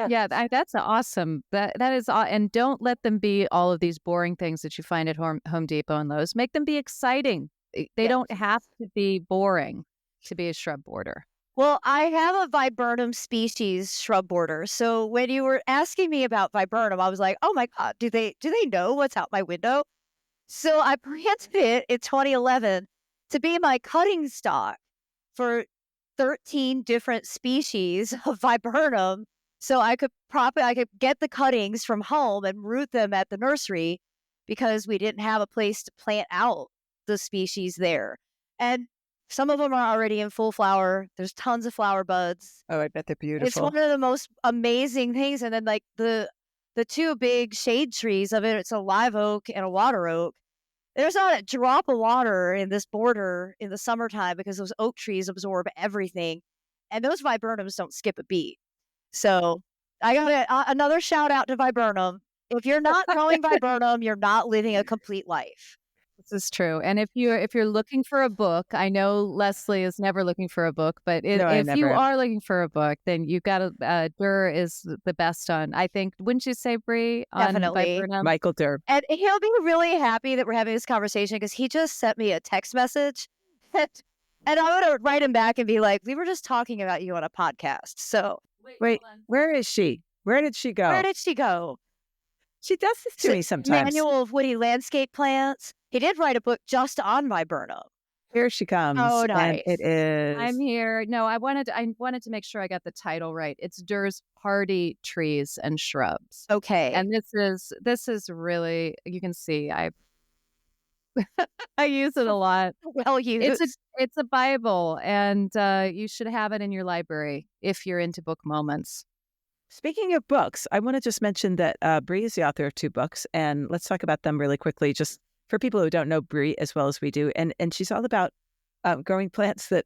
Yeah, that's awesome. That is, and don't let them be all of these boring things that you find at Home Depot and Lowe's. Make them be exciting. They don't have to be boring to be a shrub border. Well, I have a viburnum species shrub border. So when you were asking me about viburnum, I was like, oh my God, do they know what's out my window? So I planted it in 2011 to be my cutting stock for 13 different species of viburnum. So I could get the cuttings from home and root them at the nursery because we didn't have a place to plant out the species there. And some of them are already in full flower. There's tons of flower buds. Oh, I bet they're beautiful. It's one of the most amazing things. And then like the two big shade trees of it, it's a live oak and a water oak. There's not a drop of water in this border in the summertime because those oak trees absorb everything. And those viburnums don't skip a beat. So I got another shout out to viburnum. If you're not growing viburnum, you're not living a complete life. This is true. And if you're looking for a book, I know Leslie is never looking for a book, but No, I if never you am. are looking for a book, then you've got to. Durr is the best on. I think. Wouldn't you say, Brie, on Definitely. viburnum? Michael Durr. And he'll be really happy that we're having this conversation because he just sent me a text message. And I'm going to write him back and be like, we were just talking about you on a podcast. So Wait, where is she? Where did she go? where did she go? She does this to me sometimes. Manual of Woody Landscape Plants. He did write a book just on viburnum. Here she comes. Oh, And nice. it is. I'm here. No, I wanted to make sure I got the title right. It's Durr's Hardy Trees and Shrubs. Okay. And this is really, you can see I use it a lot. well used. It's a Bible, and you should have it in your library if you're into book moments. Speaking of books, I want to just mention that Brie is the author of 2 books, and let's talk about them really quickly, just for people who don't know Brie as well as we do. And she's all about growing plants that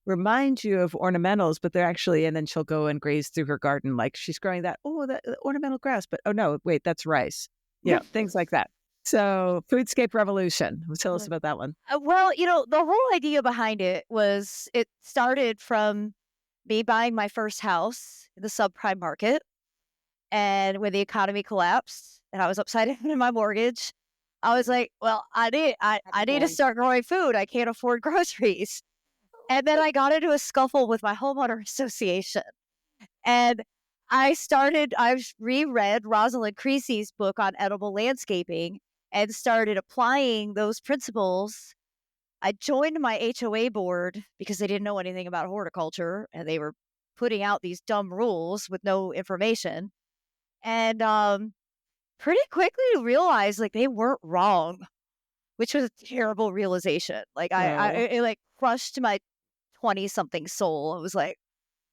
remind you of ornamentals, but they're actually, and then she'll go and graze through her garden, like she's growing that ornamental grass, but oh no, wait, that's rice. Yeah, things like that. So, Foodscape Revolution. Tell us about that one. Well, the whole idea behind it started from me buying my first house in the subprime market. And when the economy collapsed and I was upside down in my mortgage, I was like, well, I need to start growing food. I can't afford groceries. And then I got into a scuffle with my homeowner association. And I reread Rosalind Creasy's book on edible landscaping and started applying those principles. I joined my HOA board because they didn't know anything about horticulture and they were putting out these dumb rules with no information. And pretty quickly realized like they weren't wrong, which was a terrible realization. Like it like crushed my 20-something soul. It was like,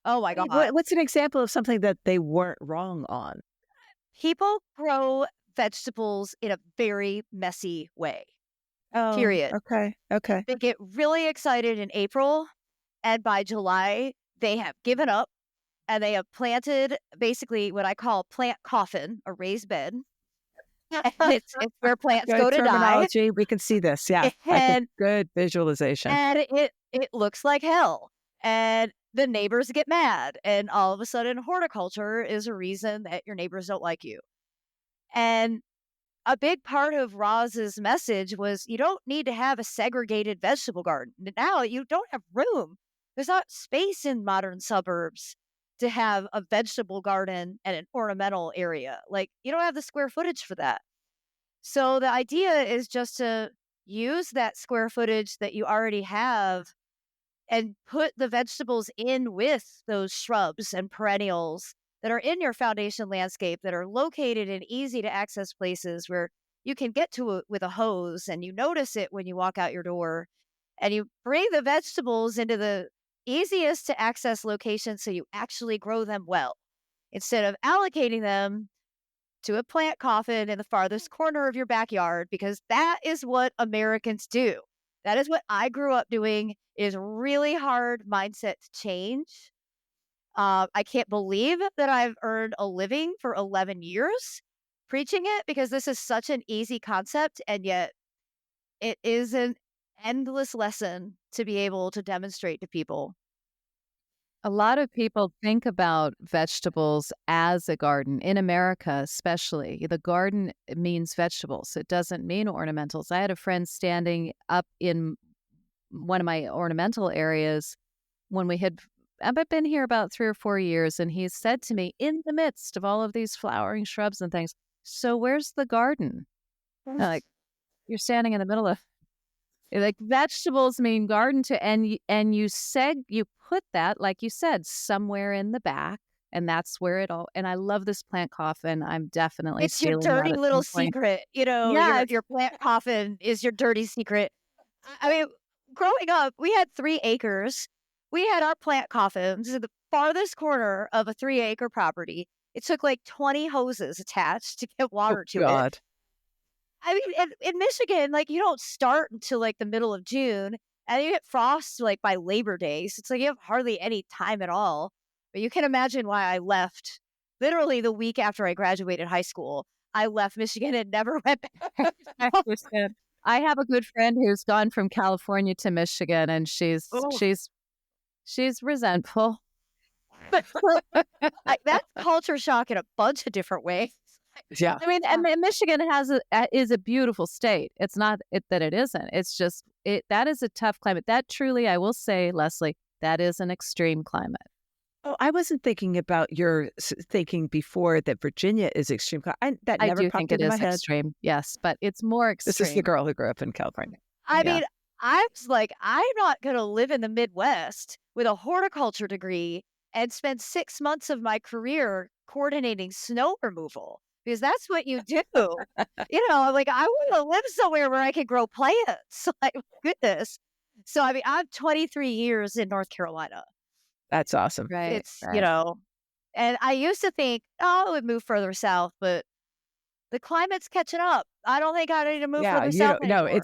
oh my God. What's an example of something that they weren't wrong on? People grow vegetables in a very messy way. Oh, period. Okay. They get really excited in April, and by July, they have given up, and they have planted basically what I call plant coffin, a raised bed. It's where plants go to die. Terminology. We can see this. Yeah. And good visualization. And it looks like hell. And the neighbors get mad. And all of a sudden, horticulture is a reason that your neighbors don't like you. And a big part of Roz's message was you don't need to have a segregated vegetable garden. Now you don't have room. There's not space in modern suburbs to have a vegetable garden and an ornamental area. Like, you don't have the square footage for that. So the idea is just to use that square footage that you already have and put the vegetables in with those shrubs and perennials that are in your foundation landscape that are located in easy to access places where you can get to it with a hose and you notice it when you walk out your door, and you bring the vegetables into the easiest to access location so you actually grow them well instead of allocating them to a plant coffin in the farthest corner of your backyard, because that is what Americans do. That is what I grew up doing. It is a really hard mindset to change. I can't believe that I've earned a living for 11 years preaching it, because this is such an easy concept, and yet it is an endless lesson to be able to demonstrate to people. A lot of people think about vegetables as a garden. In America, especially, the garden means vegetables. It doesn't mean ornamentals. I had a friend standing up in one of my ornamental areas when I've been here about 3 or 4 years, and he said to me, in the midst of all of these flowering shrubs and things, so where's the garden? Like, you're standing in the middle of, like, vegetables mean garden to, and you put that, like you said, somewhere in the back, and that's where it all. And I love this plant coffin. I'm definitely it's your stealing dirty that at little some point. secret. Yeah, Your plant coffin is your dirty secret. I mean, growing up, we had 3 acres. We had our plant coffins in the farthest corner of a 3-acre property. It took like 20 hoses attached to get water to it. I mean, in Michigan, like, you don't start until like the middle of June, and you get frost like by Labor Day. So it's like you have hardly any time at all. But you can imagine why I left literally the week after I graduated high school. I left Michigan and never went back. I understand. I have a good friend who's gone from California to Michigan, and Oh, she's resentful. that's culture shock in a bunch of different ways. Yeah. I mean, and Michigan is a beautiful state. It's not that it isn't. It's just that is a tough climate. That truly, I will say, Leslie, that is an extreme climate. Oh, I wasn't thinking about your thinking before that Virginia is extreme. That I never do popped think it into my is head. extreme, yes, but it's more This is the extreme. girl who grew up in California. I Yeah. mean, I was like, I'm not going to live in the Midwest with a horticulture degree and spend 6 months of my career coordinating snow removal because that's what you do. Like I want to live somewhere where I can grow plants. Like, goodness. So, I mean, I'm 23 years in North Carolina. That's awesome. Right, It's, right. and I used to think, oh, I would move further south, but the climate's catching up. I don't think I need to move Yeah, further south no, anymore.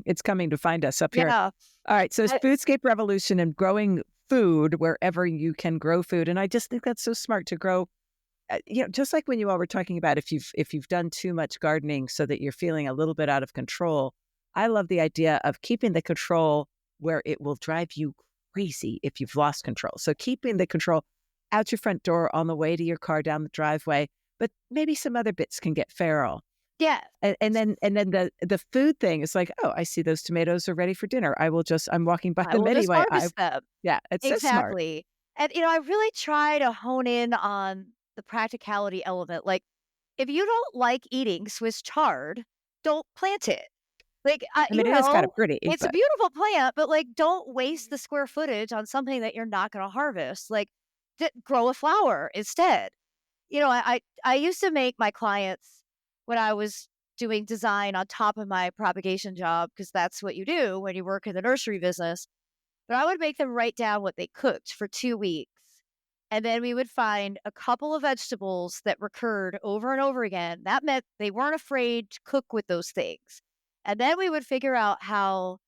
it's coming to find us up here. Yeah. All right, so it's I- foodscape revolution and growing food wherever you can grow food, and I just think that's so smart to grow. Just like when you all were talking about if you've done too much gardening so that you're feeling a little bit out of control. I love the idea of keeping the control where it will drive you crazy if you've lost control. So keeping the control out your front door on the way to your car down the driveway, but maybe some other bits can get feral. Yeah. And then the food thing is like, oh, I see those tomatoes are ready for dinner. I'm walking by I them will just anyway. harvest them. Yeah, it's so smart. Exactly. And, I really try to hone in on the practicality element. Like, if you don't like eating Swiss chard, don't plant it. Like, I mean, it is kind of pretty, it's a but beautiful plant, but like, don't waste the square footage on something that you're not going to harvest. Like, grow a flower instead. I used to make my clients when I was doing design on top of my propagation job, because that's what you do when you work in the nursery business. But I would make them write down what they cooked for 2 weeks. And then we would find a couple of vegetables that recurred over and over again. That meant they weren't afraid to cook with those things. And then we would figure out how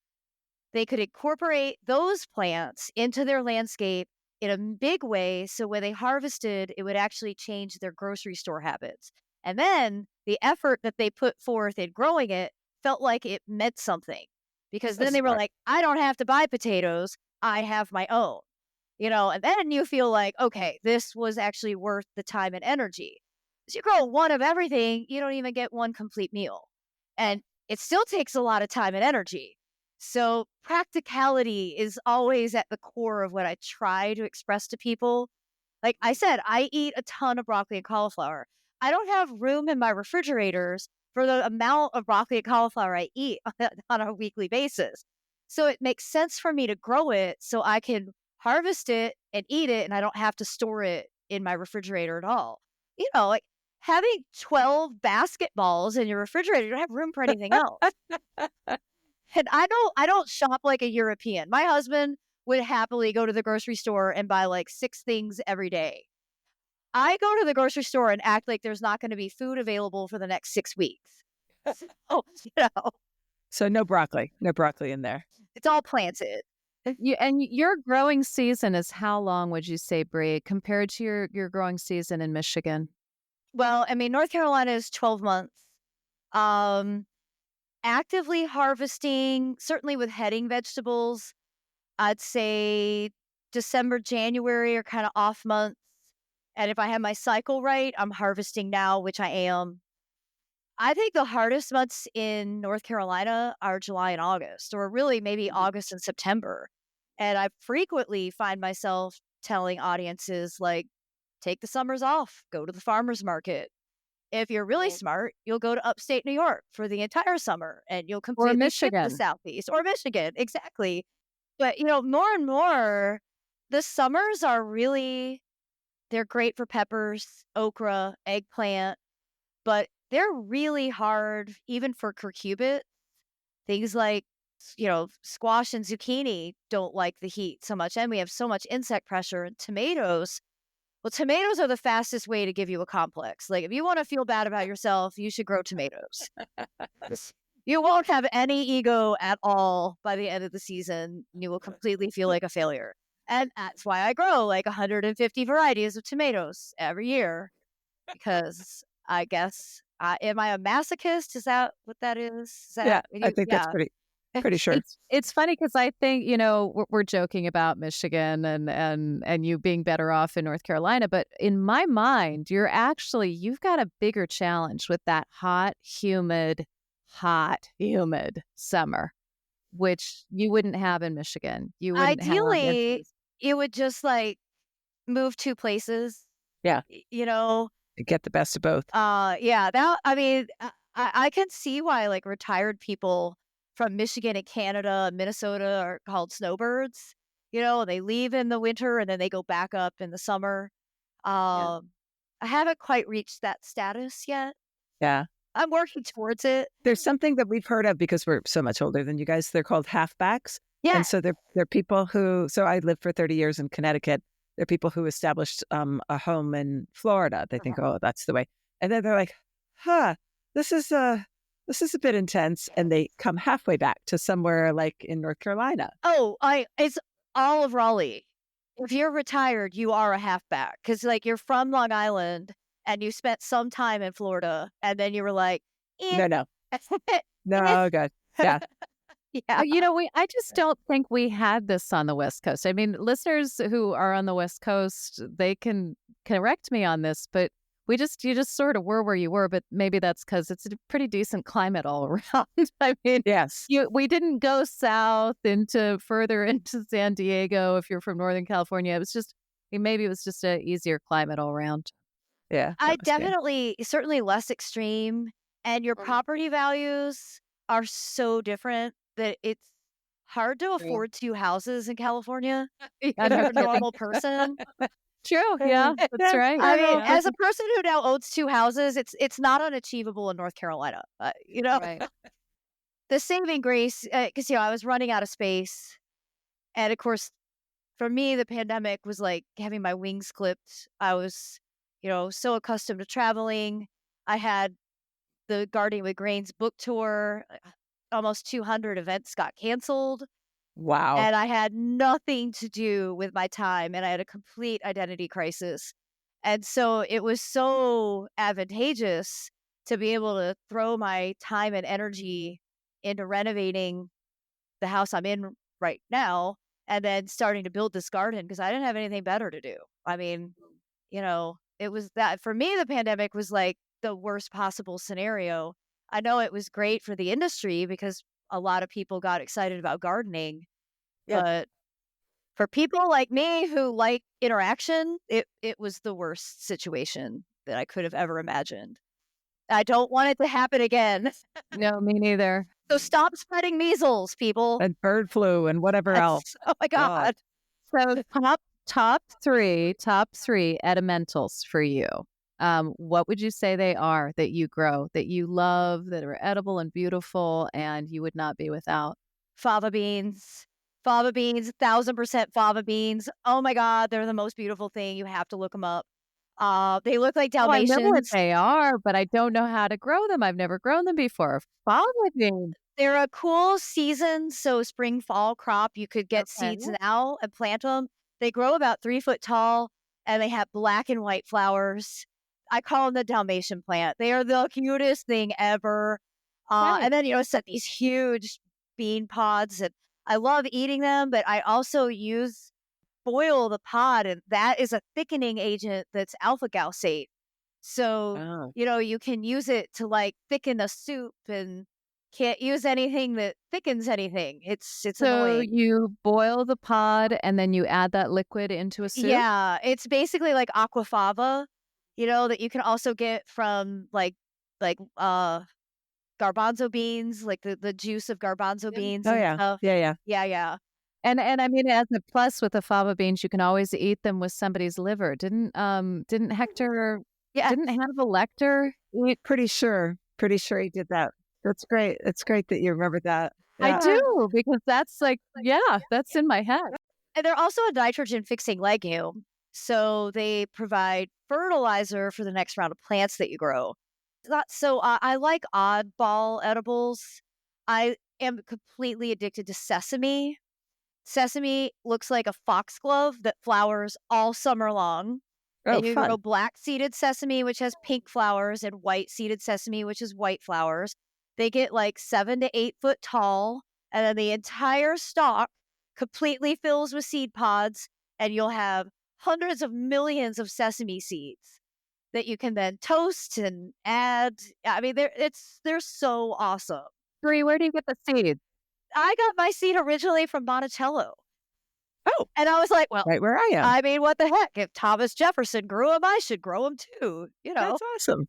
they could incorporate those plants into their landscape in a big way. So when they harvested, it would actually change their grocery store habits. And then the effort that they put forth in growing it felt like it meant something because so then they were smart. like, I don't have to buy potatoes. I have my own, and then you feel like, okay, this was actually worth the time and energy. As you grow one of everything, you don't even get one complete meal. And it still takes a lot of time and energy. So practicality is always at the core of what I try to express to people. Like I said, I eat a ton of broccoli and cauliflower. I don't have room in my refrigerators for the amount of broccoli and cauliflower I eat on a weekly basis. So it makes sense for me to grow it so I can harvest it and eat it, and I don't have to store it in my refrigerator at all. Like having 12 basketballs in your refrigerator, you don't have room for anything else. And I don't shop like a European. My husband would happily go to the grocery store and buy like 6 things every day. I go to the grocery store and act like there's not going to be food available for the next 6 weeks. So, So no broccoli in there. it's all planted. Your growing season is how long would you say, Brie, compared to your growing season in Michigan? Well, I mean, North Carolina is 12 months. Actively harvesting, certainly with heading vegetables, I'd say December, January are kind of off months. And if I have my cycle right, I'm harvesting now, which I am. I think the hardest months in North Carolina are July and August, or really maybe August and September. And I frequently find myself telling audiences, like, take the summers off, go to the farmer's market. If you're really smart, you'll go to upstate New York for the entire summer and you'll Or completely skip the Michigan? Southeast or Michigan. Exactly. But, more and more, the summers are really, they're great for peppers, okra, eggplant, but they're really hard even for cucurbit. Things like, squash and zucchini don't like the heat so much. And we have so much insect pressure. And tomatoes, well, tomatoes are the fastest way to give you a complex. Like, if you want to feel bad about yourself, you should grow tomatoes. You won't have any ego at all by the end of the season. You will completely feel like a failure. And that's why I grow like 150 varieties of tomatoes every year, because I guess. Am I a masochist? Is that what that is? Is Yeah, that I think that's yeah. pretty sure. It's funny because I think, we're joking about Michigan and you being better off in North Carolina, but in my mind, you've got a bigger challenge with that hot, humid summer, which you wouldn't have in Michigan. You wouldn't have Ideally, it would just like move 2 places, Yeah, you know. get the best of both. Yeah, that I mean, I can see why like retired people from Michigan and Canada and Minnesota are called snowbirds. They leave in the winter and then they go back up in the summer. Yeah. I haven't quite reached that status yet. Yeah. I'm working towards it. There's something that we've heard of because we're so much older than you guys. They're called halfbacks. Yeah. And so they're people who, so I lived for 30 years in Connecticut. They're people who established a home in Florida. They think, oh, that's the way. And then they're like, this is a bit intense. And they come halfway back to somewhere like in North Carolina. Oh, it's all of Raleigh. If you're retired, you are a halfback because like you're from Long Island and you spent some time in Florida and then you were like, No. No, God. Yeah. Yeah. I just don't think we had this on the West Coast. I mean, listeners who are on the West Coast, they can correct me on this, but you just sort of were where you were, but maybe that's because it's a pretty decent climate all around. I mean, yes, we didn't go south further into San Diego if you're from Northern California. It was just, maybe it was just an easier climate all around. Yeah. Certainly less extreme, and your property values are so different that it's hard to afford 2 houses in California for a normal person. True. Yeah, that's right. I mean, as a person who now owns 2 houses, it's not unachievable in North Carolina. Right. The saving grace, because I was running out of space, and of course, for me, the pandemic was like having my wings clipped. I was, so accustomed to traveling. I had the Gardening with Grains book tour. Almost 200 events got canceled. Wow. And I had nothing to do with my time, and I had a complete identity crisis. And so it was so advantageous to be able to throw my time and energy into renovating the house I'm in right now and then starting to build this garden because I didn't have anything better to do. I mean, it was that for me, the pandemic was like the worst possible scenario. I know it was great for the industry because a lot of people got excited about gardening, but for people like me who like interaction, it was the worst situation that I could have ever imagined. I don't want it to happen again. No, me neither. So stop spreading measles, people. And bird flu and whatever else. Oh my God. So top three edimentals for you. What would you say they are that you grow, that you love, that are edible and beautiful, and you would not be without? Fava beans, 1,000% fava beans. Oh my God, they're the most beautiful thing. You have to look them up. They look like Dalmatians. I know what they are, but I don't know how to grow them. I've never grown them before. Fava beans. They're a cool season, so spring, fall crop. You could get seeds now and plant them. They grow about 3 foot tall, and they have black and white flowers. I call them the Dalmatian plant. They are the cutest thing ever. And then, set these huge bean pods, and I love eating them, but I also boil the pod, and that is a thickening agent that's alpha gaussate. So, you can use it to like thicken a soup and can't use anything that thickens anything. It's annoying. So you boil the pod and then you add that liquid into a soup? Yeah, it's basically like aquafaba, that you can also get from like garbanzo beans, like the juice of garbanzo beans. Oh, and yeah. stuff. Yeah. And I mean, as a plus with the fava beans, you can always eat them with somebody's liver. Didn't Hector? Yeah. Didn't Hannibal Lecter? Pretty sure he did that. That's great. It's great that you remember that. Yeah. I do, because that's that's in my head. And they're also a nitrogen fixing legume. So they provide fertilizer for the next round of plants that you grow. So I like oddball edibles. I am completely addicted to sesame. Sesame looks like a foxglove that flowers all summer long. Oh, And you grow fun. black seeded sesame, which has pink flowers, and white seeded sesame, which is white flowers. They get like 7 to 8 foot tall, and then the entire stalk completely fills with seed pods, and you'll have hundreds of millions of sesame seeds that you can then toast and add. I mean, they're so awesome. Brie, where do you get the seeds? I got my seed originally from Monticello. Oh, And I was like, well, right where I am. I mean, what the heck? If Thomas Jefferson grew them, I should grow them too, That's awesome.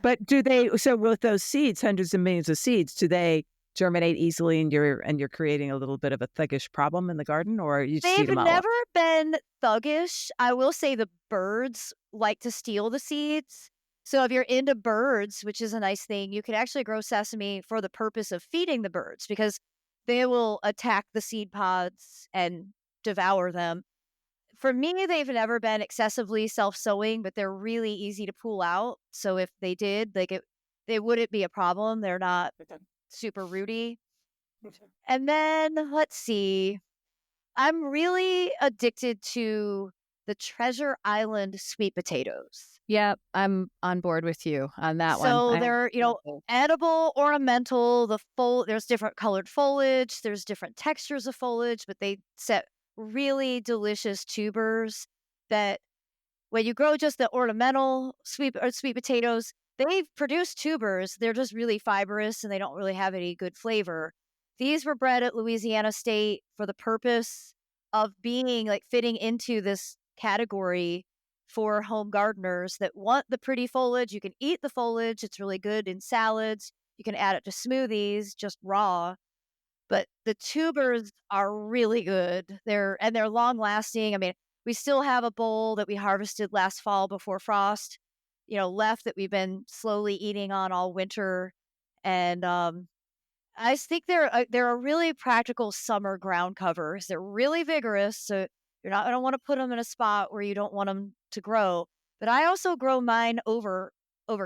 But do they, so with those seeds, hundreds of millions of seeds, do they germinate easily and you're creating a little bit of a thuggish problem in the garden, or you just eat They've them all up? never been thuggish. I will say the birds like to steal the seeds. So if you're into birds, which is a nice thing, you can actually grow sesame for the purpose of feeding the birds because they will attack the seed pods and devour them. For me, they've never been excessively self-sowing, but they're really easy to pull out. So if they did, they wouldn't be a problem. They're not super rooty. And then let's see. I'm really addicted to the Treasure Island sweet potatoes. Yeah, I'm on board with you on that one. So they're, edible, ornamental, there's different colored foliage, there's different textures of foliage, but they set really delicious tubers that when you grow just the ornamental sweet potatoes, they produce tubers. They're just really fibrous and they don't really have any good flavor. These were bred at Louisiana State for the purpose of being like fitting into this category for home gardeners that want the pretty foliage. You can eat the foliage. It's really good in salads. You can add it to smoothies just raw. But the tubers are really good. They're long lasting. I mean, we still have a bowl that we harvested last fall before frost, left that we've been slowly eating on all winter. And I just think they're a really practical summer ground covers. They're really vigorous, so you're not going to want to put them in a spot where you don't want them to grow. But I also grow mine over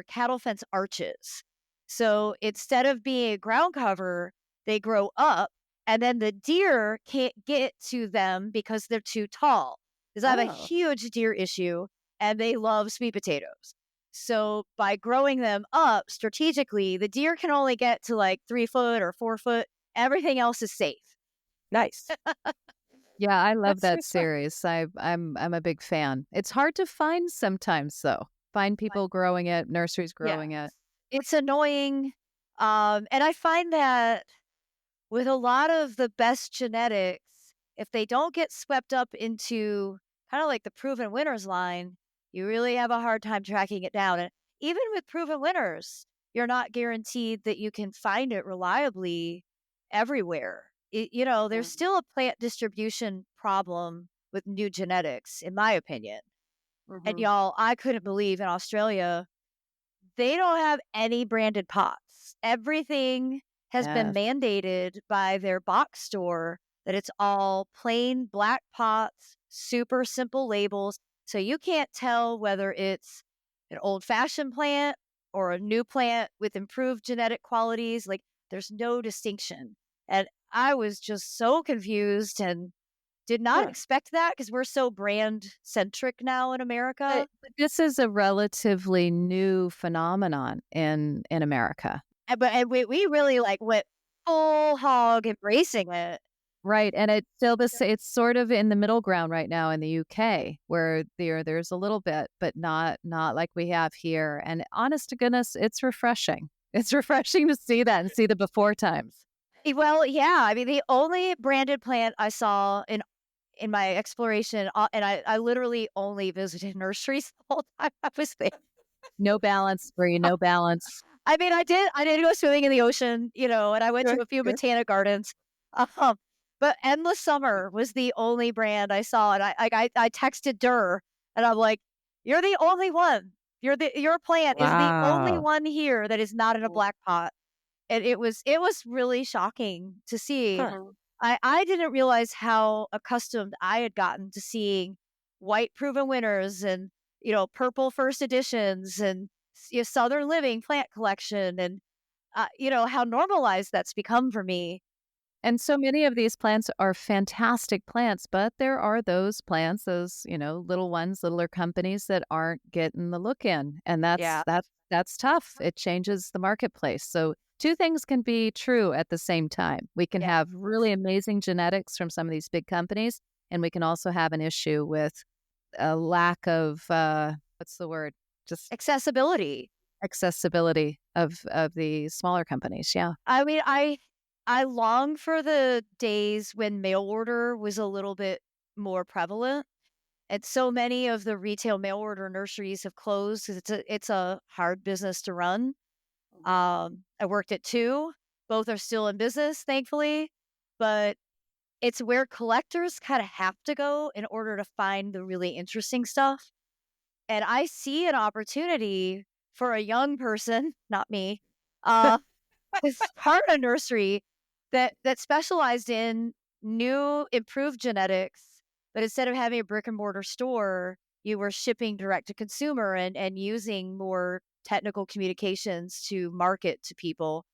cattle fence arches. So instead of being a ground cover, they grow up, and then the deer can't get to them because they're too tall. Because I have a Oh. huge deer issue, and they love sweet potatoes. So by growing them up strategically, the deer can only get to like 3 foot or 4 foot. Everything else is safe. Nice. Yeah, I love That's that so fun. series. I'm a big fan. It's hard to find sometimes though. Find people growing it, nurseries growing it. It's annoying. And I find that with a lot of the best genetics, if they don't get swept up into kind of like the proven winners line, you really have a hard time tracking it down. And even with proven winners, you're not guaranteed that you can find it reliably everywhere. There's still a plant distribution problem with new genetics, in my opinion. And y'all, I couldn't believe in Australia, they don't have any branded pots. Everything has been Yes. mandated by their box store that it's all plain black pots, super simple labels. So you can't tell whether it's an old fashioned plant or a new plant with improved genetic qualities. Like there's no distinction. And I was just so confused and did not Huh. expect that because we're so brand centric now in America. But this is a relatively new phenomenon in America. And we really like went full hog embracing it. Right. And it's still it's sort of in the middle ground right now in the UK where there's a little bit, but not like we have here. And honest to goodness, it's refreshing. It's refreshing to see that and see the before times. Well, yeah. I mean, the only branded plant I saw in my exploration, and I literally only visited nurseries the whole time I was there. No balance, Brie, no balance. I mean, I did go swimming in the ocean, and I went to Good, a few good. botanic gardens. But Endless Summer was the only brand I saw, and I texted Durr, and I'm like, "You're the only one. Your plant is the only Wow. one here that is not in a black pot." And it was really shocking to see. Huh. I didn't realize how accustomed I had gotten to seeing white proven winners and purple first editions and Southern Living plant collection and how normalized that's become for me. And so many of these plants are fantastic plants, but there are those plants, those, little ones, littler companies that aren't getting the look in. And Yeah. that's tough. It changes the marketplace. So two things can be true at the same time. We can Yeah. have really amazing genetics from some of these big companies, and we can also have an issue with a lack of what's the word? Just Accessibility. accessibility of the smaller companies. Yeah. I mean, I long for the days when mail order was a little bit more prevalent. And so many of the retail mail order nurseries have closed 'cause it's a hard business to run. I worked at two. Both are still in business, thankfully, but it's where collectors kind of have to go in order to find the really interesting stuff. And I see an opportunity for a young person, not me, uh, to start a nursery that specialized in new improved genetics, but instead of having a brick and mortar store, you were shipping direct to consumer and using more technical communications to market to people.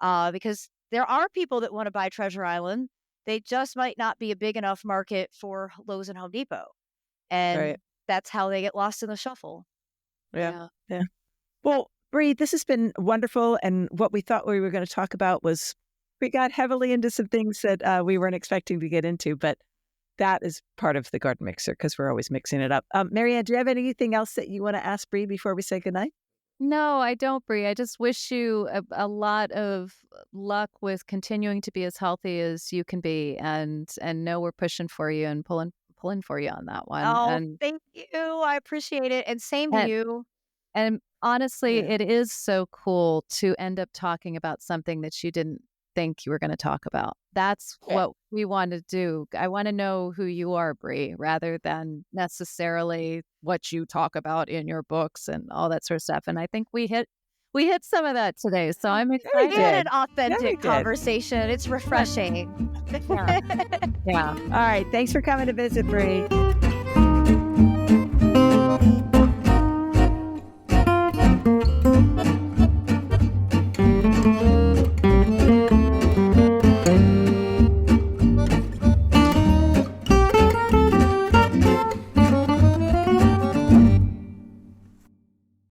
Because there are people that want to buy Treasure Island. They just might not be a big enough market for Lowe's and Home Depot. And Right. that's how they get lost in the shuffle. Yeah. Yeah. Well, Brie, this has been wonderful. And what we thought we were going to talk about we got heavily into some things that we weren't expecting to get into, but that is part of the garden mixer because we're always mixing it up. Marianne, do you have anything else that you want to ask Brie before we say goodnight? No, I don't, Brie. I just wish you a lot of luck with continuing to be as healthy as you can be, and know we're pushing for you and pulling for you on that one. Oh, thank you. I appreciate it. And same to And you. and honestly, Yeah. it is so cool to end up talking about something that you didn't think you were going to talk about. That's Yeah. what we want to do. I want to know who you are, Brie, rather than necessarily what you talk about in your books and all that sort of stuff. And I think we hit some of that today. So I'm we We had excited. an authentic did. conversation. It's refreshing. Yeah. All right. Thanks for coming to visit, Brie.